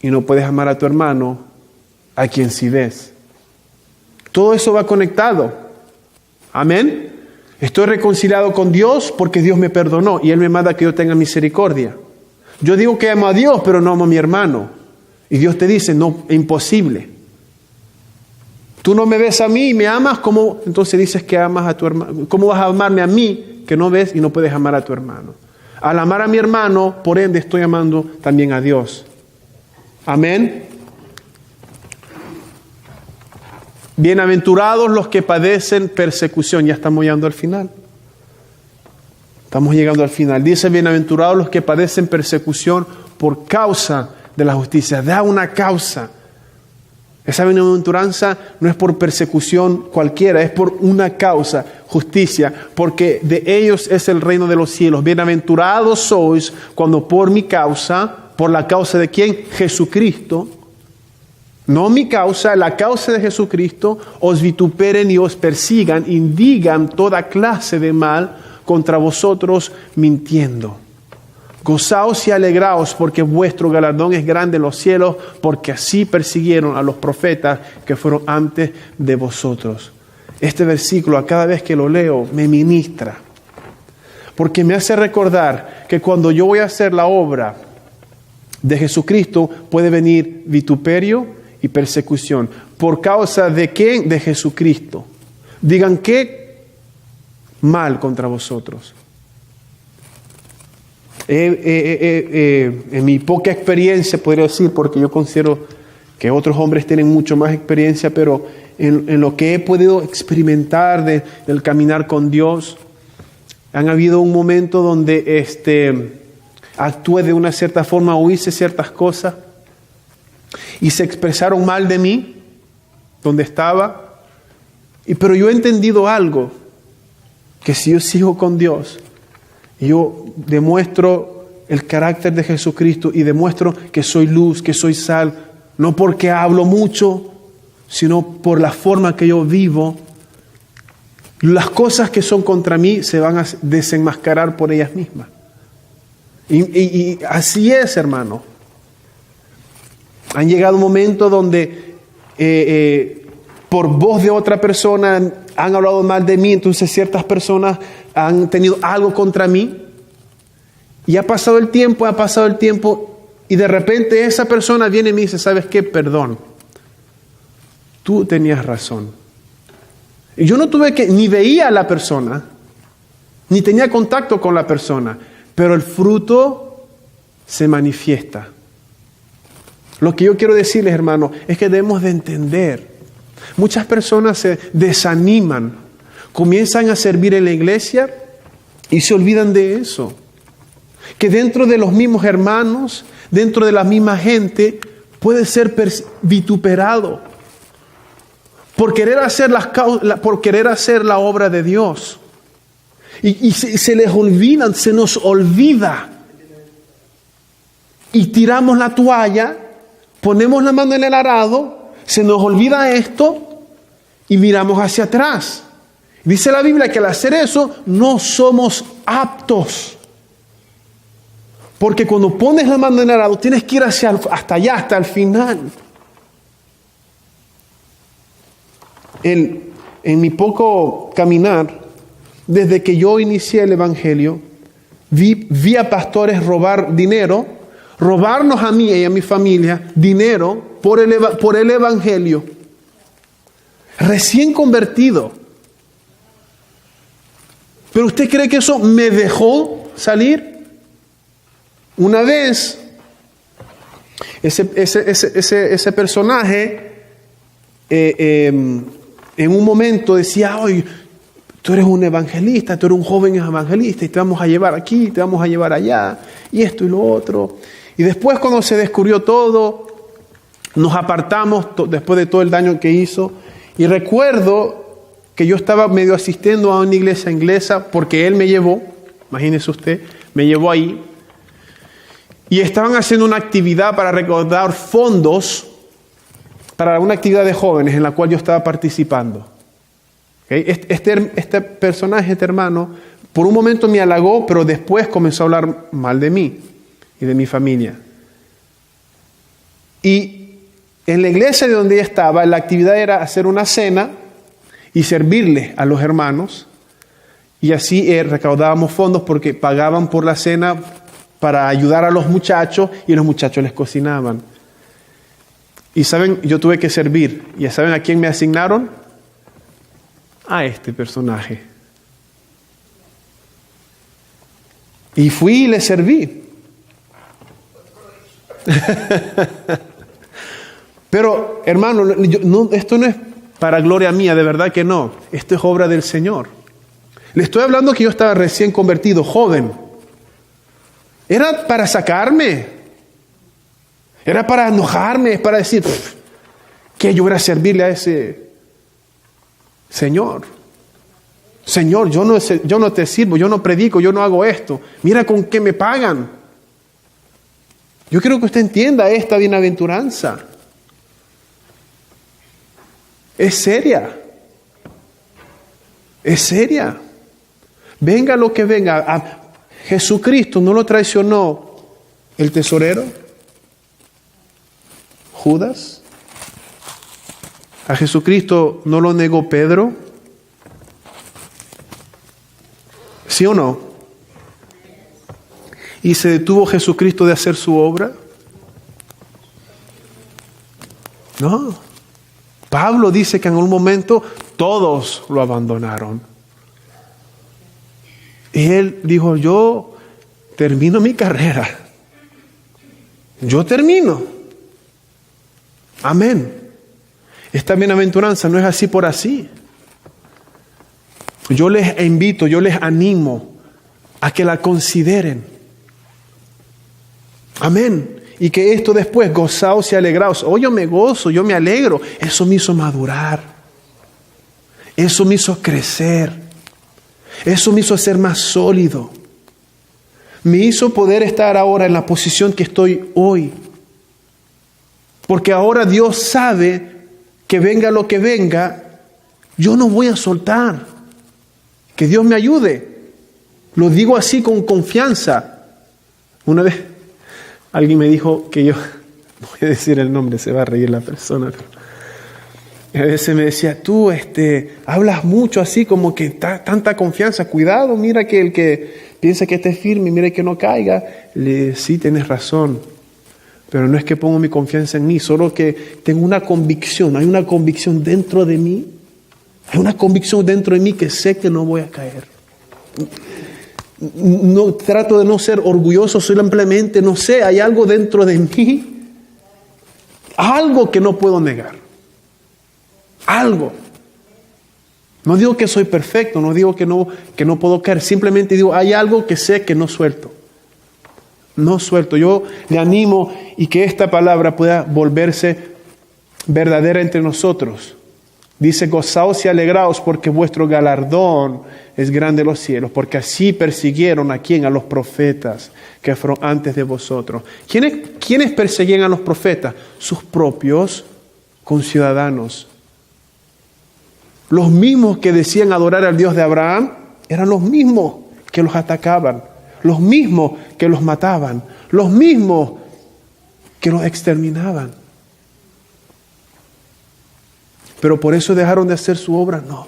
y no puedes amar a tu hermano, a quien sí ves? Todo eso va conectado. Amén. Estoy reconciliado con Dios porque Dios me perdonó y Él me manda que yo tenga misericordia. Yo digo que amo a Dios, pero no amo a mi hermano. Y Dios te dice, no, imposible. Tú no me ves a mí y me amas, ¿cómo entonces dices que amas a tu hermano? ¿Cómo vas a amarme a mí que no ves y no puedes amar a tu hermano? Al amar a mi hermano, por ende estoy amando también a Dios. Amén. Bienaventurados los que padecen persecución. Ya estamos llegando al final. Estamos llegando al final. Dice, bienaventurados los que padecen persecución por causa de la justicia. Da una causa. Esa bienaventuranza no es por persecución cualquiera, es por una causa, justicia, porque de ellos es el reino de los cielos. Bienaventurados sois cuando por mi causa, ¿por la causa de quién? Jesucristo. No mi causa, la causa de Jesucristo, os vituperen y os persigan y digan toda clase de mal contra vosotros mintiendo. Gozaos y alegraos porque vuestro galardón es grande en los cielos, porque así persiguieron a los profetas que fueron antes de vosotros. Este versículo, a cada vez que lo leo, me ministra, porque me hace recordar que cuando yo voy a hacer la obra de Jesucristo, puede venir vituperio y persecución. ¿Por causa de quién? De Jesucristo. Digan qué mal contra vosotros. En mi poca experiencia, podría decir, porque yo considero que otros hombres tienen mucho más experiencia, pero en lo que he podido experimentar del caminar con Dios, han habido un momento donde actué de una cierta forma o hice ciertas cosas y se expresaron mal de mí, donde estaba, pero yo he entendido algo, que si yo sigo con Dios, yo demuestro el carácter de Jesucristo y demuestro que soy luz, que soy sal, no porque hablo mucho, sino por la forma que yo vivo, las cosas que son contra mí se van a desenmascarar por ellas mismas. Y así es, hermano. Han llegado momentos donde por voz de otra persona han hablado mal de mí, entonces ciertas personas han tenido algo contra mí y ha pasado el tiempo y de repente esa persona viene y me dice, ¿sabes qué? Perdón, tú tenías razón. Y yo no ni veía a la persona, ni tenía contacto con la persona, pero el fruto se manifiesta. Lo que yo quiero decirles, hermano, es que debemos de entender. Muchas personas se desaniman, comienzan a servir en la iglesia y se olvidan de eso. Que dentro de los mismos hermanos, dentro de la misma gente, puede ser vituperado por querer hacer la obra de Dios. Y se les olvidan, se nos olvida. Y tiramos la toalla, ponemos la mano en el arado, se nos olvida esto y miramos hacia atrás. Dice la Biblia que al hacer eso no somos aptos. Porque cuando pones la mano en el arado tienes que ir hasta allá, hasta el final. En mi poco caminar, desde que yo inicié el Evangelio, vi a pastores robarnos a mí y a mi familia dinero por el Evangelio. Recién convertido. ¿Pero usted cree que eso me dejó salir? Una vez, ese personaje en un momento decía, oye, tú eres un evangelista, tú eres un joven evangelista y te vamos a llevar aquí, te vamos a llevar allá, y esto y lo otro. Y después cuando se descubrió todo, nos apartamos después de todo el daño que hizo. Y recuerdo que yo estaba medio asistiendo a una iglesia inglesa porque él me llevó, imagínese usted, me llevó ahí. Y estaban haciendo una actividad para recaudar fondos para una actividad de jóvenes en la cual yo estaba participando. Este personaje, este hermano, por un momento me halagó, pero después comenzó a hablar mal de mí y de mi familia. Y en la iglesia de donde ella estaba, la actividad era hacer una cena y servirle a los hermanos. Y así recaudábamos fondos porque pagaban por la cena para ayudar a los muchachos y los muchachos les cocinaban. Y saben, yo tuve que servir. ¿Y saben a quién me asignaron? A este personaje. Y fui y le serví. Pero, hermano, esto no es para gloria mía, de verdad que no. Esto es obra del Señor. Le estoy hablando que yo estaba recién convertido, joven. Era para sacarme. Era para enojarme, es para decir que yo voy a servirle a ese Señor. Señor, yo no te sirvo, yo no predico, yo no hago esto. Mira con qué me pagan. Yo quiero que usted entienda esta bienaventuranza. Es seria. Es seria. Venga lo que venga. A Jesucristo no lo traicionó el tesorero, Judas. A Jesucristo no lo negó Pedro. ¿Sí o no? ¿Y se detuvo Jesucristo de hacer su obra? No. Pablo dice que en un momento todos lo abandonaron. Y él dijo, yo termino mi carrera. Yo termino. Amén. Esta bienaventuranza no es así por así. Yo les invito, yo les animo a que la consideren. Amén. Y que esto después, gozaos y alegraos. Oh, yo me gozo, yo me alegro. Eso me hizo madurar. Eso me hizo crecer. Eso me hizo ser más sólido. Me hizo poder estar ahora en la posición que estoy hoy. Porque ahora Dios sabe que venga lo que venga, yo no voy a soltar. Que Dios me ayude. Lo digo así con confianza. Una vez alguien me dijo que yo, no voy a decir el nombre, se va a reír la persona, pero a veces me decía, tú hablas mucho así como que tanta confianza, cuidado, mira que el que piensa que esté firme, mira que no caiga. Sí, tienes razón, pero no es que pongo mi confianza en mí, solo que tengo una convicción, hay una convicción dentro de mí, hay una convicción dentro de mí que sé que no voy a caer. No trato de no ser orgulloso, simplemente no sé, hay algo dentro de mí, algo que no puedo negar, algo. No digo que soy perfecto, no digo que no puedo caer, simplemente digo, hay algo que sé que no suelto. No suelto. Yo le animo y que esta palabra pueda volverse verdadera entre nosotros. Dice, gozaos y alegraos porque vuestro galardón es grande en los cielos, porque así persiguieron a quién, a los profetas que fueron antes de vosotros. ¿Quiénes perseguían a los profetas? Sus propios conciudadanos. Los mismos que decían adorar al Dios de Abraham eran los mismos que los atacaban, los mismos que los mataban, los mismos que los exterminaban. Pero por eso dejaron de hacer su obra, no.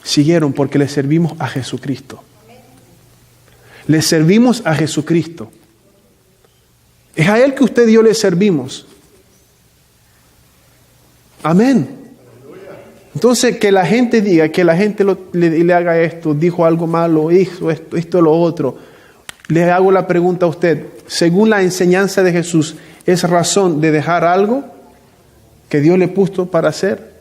Siguieron porque le servimos a Jesucristo. Le servimos a Jesucristo. Es a Él que usted y yo le servimos. Amén. Entonces, que la gente diga, que la gente le haga esto, dijo algo malo, hizo esto, lo otro. Le hago la pregunta a usted, según la enseñanza de Jesús, ¿es razón de dejar algo que Dios le puso para hacer?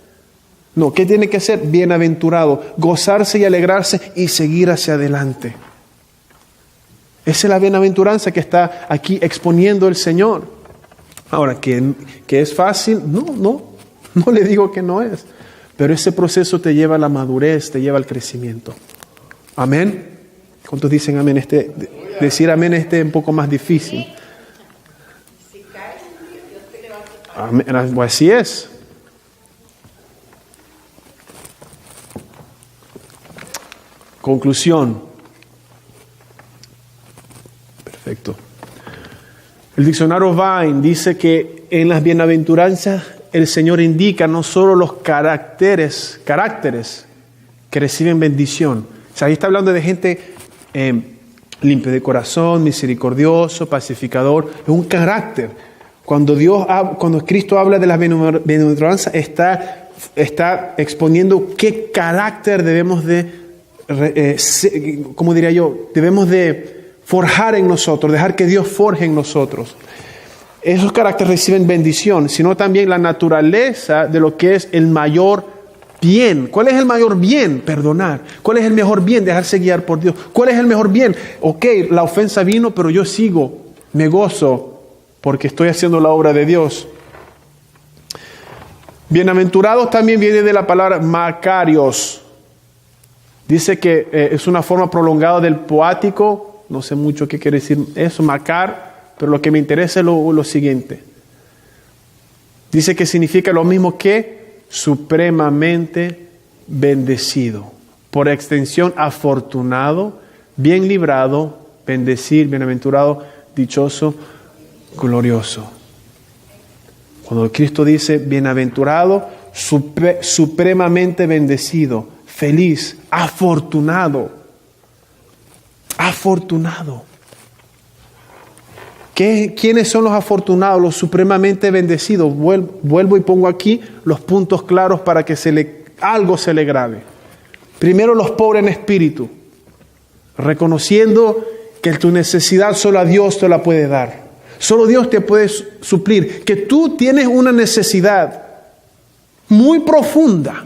No, ¿qué tiene que ser? Bienaventurado, gozarse y alegrarse y seguir hacia adelante. Esa es la bienaventuranza que está aquí exponiendo el Señor. Ahora, ¿que es fácil? No le digo que no es. Pero ese proceso te lleva a la madurez, te lleva al crecimiento. Amén. ¿Cuántos dicen amén? Decir amén es un poco más difícil. Amén. Así es. Conclusión. Perfecto. El diccionario Vine dice que en las bienaventuranzas el Señor indica no solo los caracteres que reciben bendición. O sea, ahí está hablando de gente limpia de corazón, misericordioso, pacificador. Es un carácter. Cuando Cristo habla de las bienaventuranzas, está exponiendo qué carácter debemos de, debemos de forjar en nosotros, dejar que Dios forje en nosotros. Esos caracteres reciben bendición, sino también la naturaleza de lo que es el mayor bien. ¿Cuál es el mayor bien? Perdonar. ¿Cuál es el mejor bien? Dejarse guiar por Dios. ¿Cuál es el mejor bien? Ok, la ofensa vino, pero yo sigo, me gozo, porque estoy haciendo la obra de Dios. Bienaventurados también viene de la palabra Macarios. Dice que es una forma prolongada del poático. No sé mucho qué quiere decir eso, Macar. Pero lo que me interesa es lo siguiente. Dice que significa lo mismo que supremamente bendecido. Por extensión, afortunado, bien librado, bendecir, bienaventurado, dichoso, glorioso. Cuando Cristo dice bienaventurado, supremamente bendecido, feliz, afortunado. Afortunado. ¿Quiénes son los afortunados, los supremamente bendecidos? Vuelvo y pongo aquí los puntos claros para que algo se le grabe. Primero, los pobres en espíritu, reconociendo que tu necesidad solo a Dios te la puede dar. Solo Dios te puede suplir. Que tú tienes una necesidad muy profunda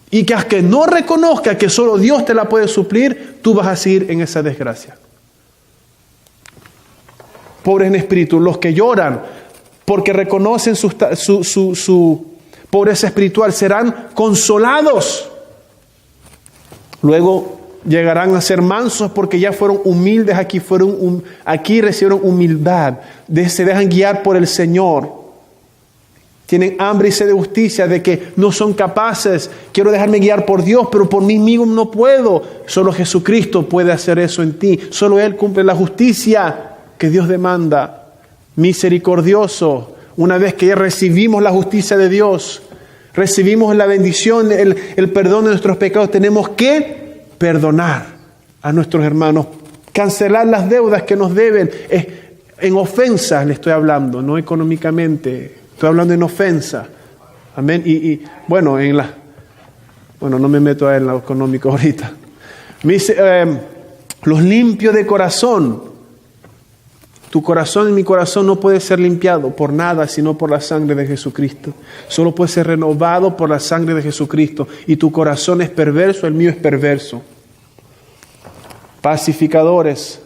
y que hasta que no reconozcas que solo Dios te la puede suplir, tú vas a seguir en esa desgracia. Pobres en espíritu, los que lloran porque reconocen su pobreza espiritual, serán consolados. Luego llegarán a ser mansos porque ya fueron humildes, aquí recibieron humildad, se dejan guiar por el Señor. Tienen hambre y sed de justicia, de que no son capaces. Quiero dejarme guiar por Dios, pero por mí mismo no puedo. Solo Jesucristo puede hacer eso en ti. Solo Él cumple la justicia que Dios demanda. Misericordioso. Una vez que ya recibimos la justicia de Dios, recibimos la bendición, el perdón de nuestros pecados, tenemos que perdonar a nuestros hermanos, cancelar las deudas que nos deben. En ofensas le estoy hablando, no económicamente. Estoy hablando en ofensa. Amén. Bueno, no me meto en lo económico ahorita. Los limpios de corazón. Tu corazón y mi corazón no puede ser limpiado por nada, sino por la sangre de Jesucristo. Solo puede ser renovado por la sangre de Jesucristo. Y tu corazón es perverso, el mío es perverso. Pacificadores.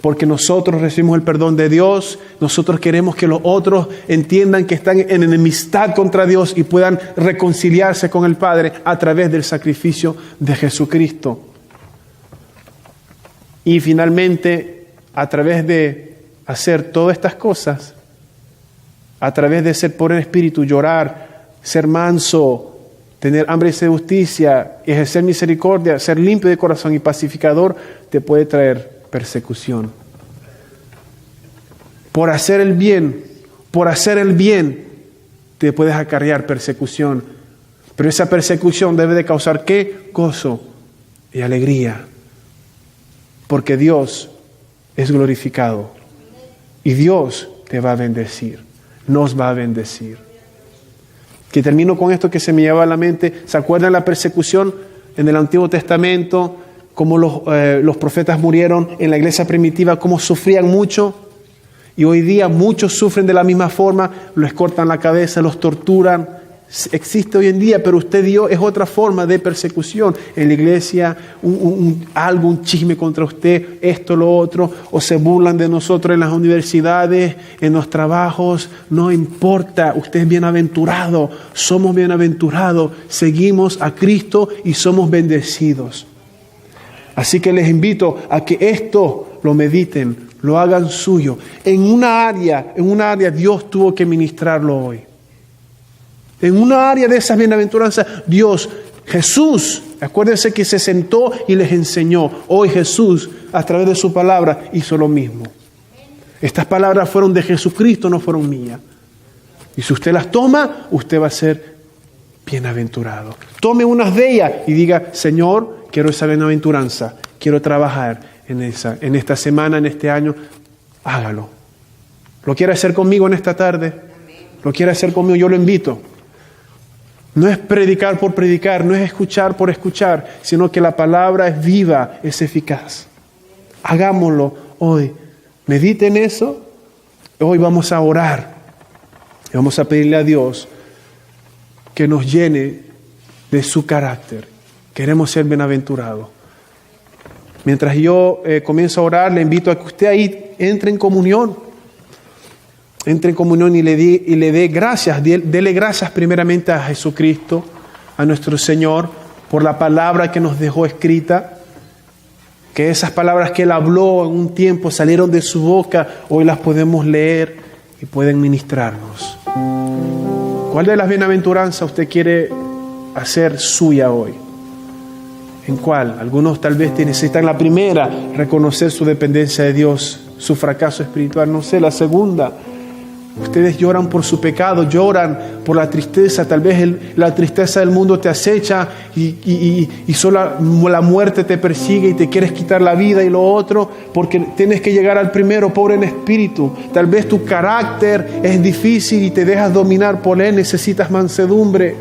Porque nosotros recibimos el perdón de Dios, nosotros queremos que los otros entiendan que están en enemistad contra Dios y puedan reconciliarse con el Padre a través del sacrificio de Jesucristo. Y finalmente, a través de hacer todas estas cosas, a través de ser pobre en espíritu, llorar, ser manso, tener hambre y sed de justicia, ejercer misericordia, ser limpio de corazón y pacificador, te puede traer persecución. Por hacer el bien, te puedes acarrear persecución. Pero esa persecución debe de causar ¿qué? Gozo y alegría. Porque Dios es glorificado. Y Dios te va a bendecir. Nos va a bendecir. Que termino con esto que se me lleva a la mente. ¿Se acuerdan la persecución en el Antiguo Testamento? Cómo los profetas murieron en la iglesia primitiva, cómo sufrían mucho. Y hoy día muchos sufren de la misma forma, les cortan la cabeza, los torturan. Existe hoy en día, pero es otra forma de persecución. En la iglesia, un chisme contra usted, esto, lo otro, o se burlan de nosotros en las universidades, en los trabajos. No importa, usted es bienaventurado, somos bienaventurados, seguimos a Cristo y somos bendecidos. Así que les invito a que esto lo mediten, lo hagan suyo. En una área Dios tuvo que ministrarlo hoy. En una área de esas bienaventuranzas, Jesús Acuérdense que se sentó y les enseñó. Hoy Jesús, a través de su palabra, hizo lo mismo. Estas palabras fueron de Jesucristo, no fueron mías. Y si usted las toma, usted va a ser bienaventurado. Tome unas de ellas y diga, Señor, quiero esa bienaventuranza, quiero trabajar en esta semana, en este año. Hágalo. ¿Lo quiere hacer conmigo en esta tarde? ¿Lo quiere hacer conmigo? Yo lo invito. No es predicar por predicar, no es escuchar por escuchar, sino que la palabra es viva, es eficaz. Hagámoslo hoy. Medite en eso. Hoy vamos a orar. Y vamos a pedirle a Dios que nos llene de su carácter. Queremos ser bienaventurados. Mientras yo comienzo a orar, le invito a que usted ahí entre en comunión. Entre en comunión y le dé gracias. Dele gracias primeramente a Jesucristo, a nuestro Señor, por la palabra que nos dejó escrita. Que esas palabras que Él habló en un tiempo salieron de su boca, hoy las podemos leer y pueden ministrarnos. ¿Cuál de las bienaventuranzas usted quiere hacer suya hoy? ¿En cuál? Algunos tal vez necesitan la primera, reconocer su dependencia de Dios, su fracaso espiritual. No sé, la segunda. Ustedes lloran por su pecado, lloran por la tristeza. Tal vez la tristeza del mundo te acecha y solo la muerte te persigue y te quieres quitar la vida y lo otro, porque tienes que llegar al primero, pobre en espíritu. Tal vez tu carácter es difícil y te dejas dominar por él, necesitas mansedumbre.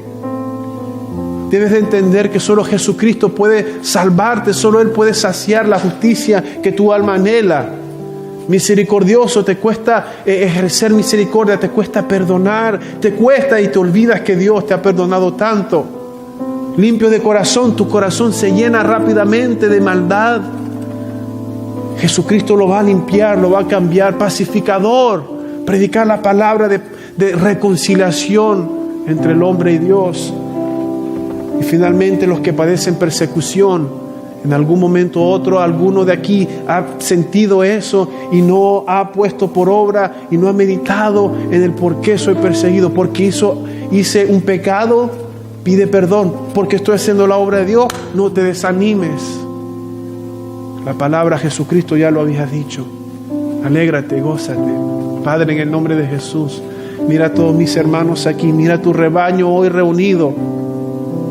Debes de entender que solo Jesucristo puede salvarte, solo Él puede saciar la justicia que tu alma anhela. Misericordioso, te cuesta ejercer misericordia, te cuesta perdonar, te cuesta y te olvidas que Dios te ha perdonado tanto. Limpio de corazón, tu corazón se llena rápidamente de maldad. Jesucristo lo va a limpiar, lo va a cambiar. Pacificador, predicar la palabra de reconciliación entre el hombre y Dios. Y finalmente los que padecen persecución. En algún momento u otro, alguno de aquí ha sentido eso y no ha puesto por obra y no ha meditado en el por qué soy perseguido. Porque hice un pecado, pide perdón. Porque estoy haciendo la obra de Dios, no te desanimes. La palabra Jesucristo ya lo había dicho. Alégrate, gózate. Padre, en el nombre de Jesús, mira a todos mis hermanos aquí, mira tu rebaño hoy reunido.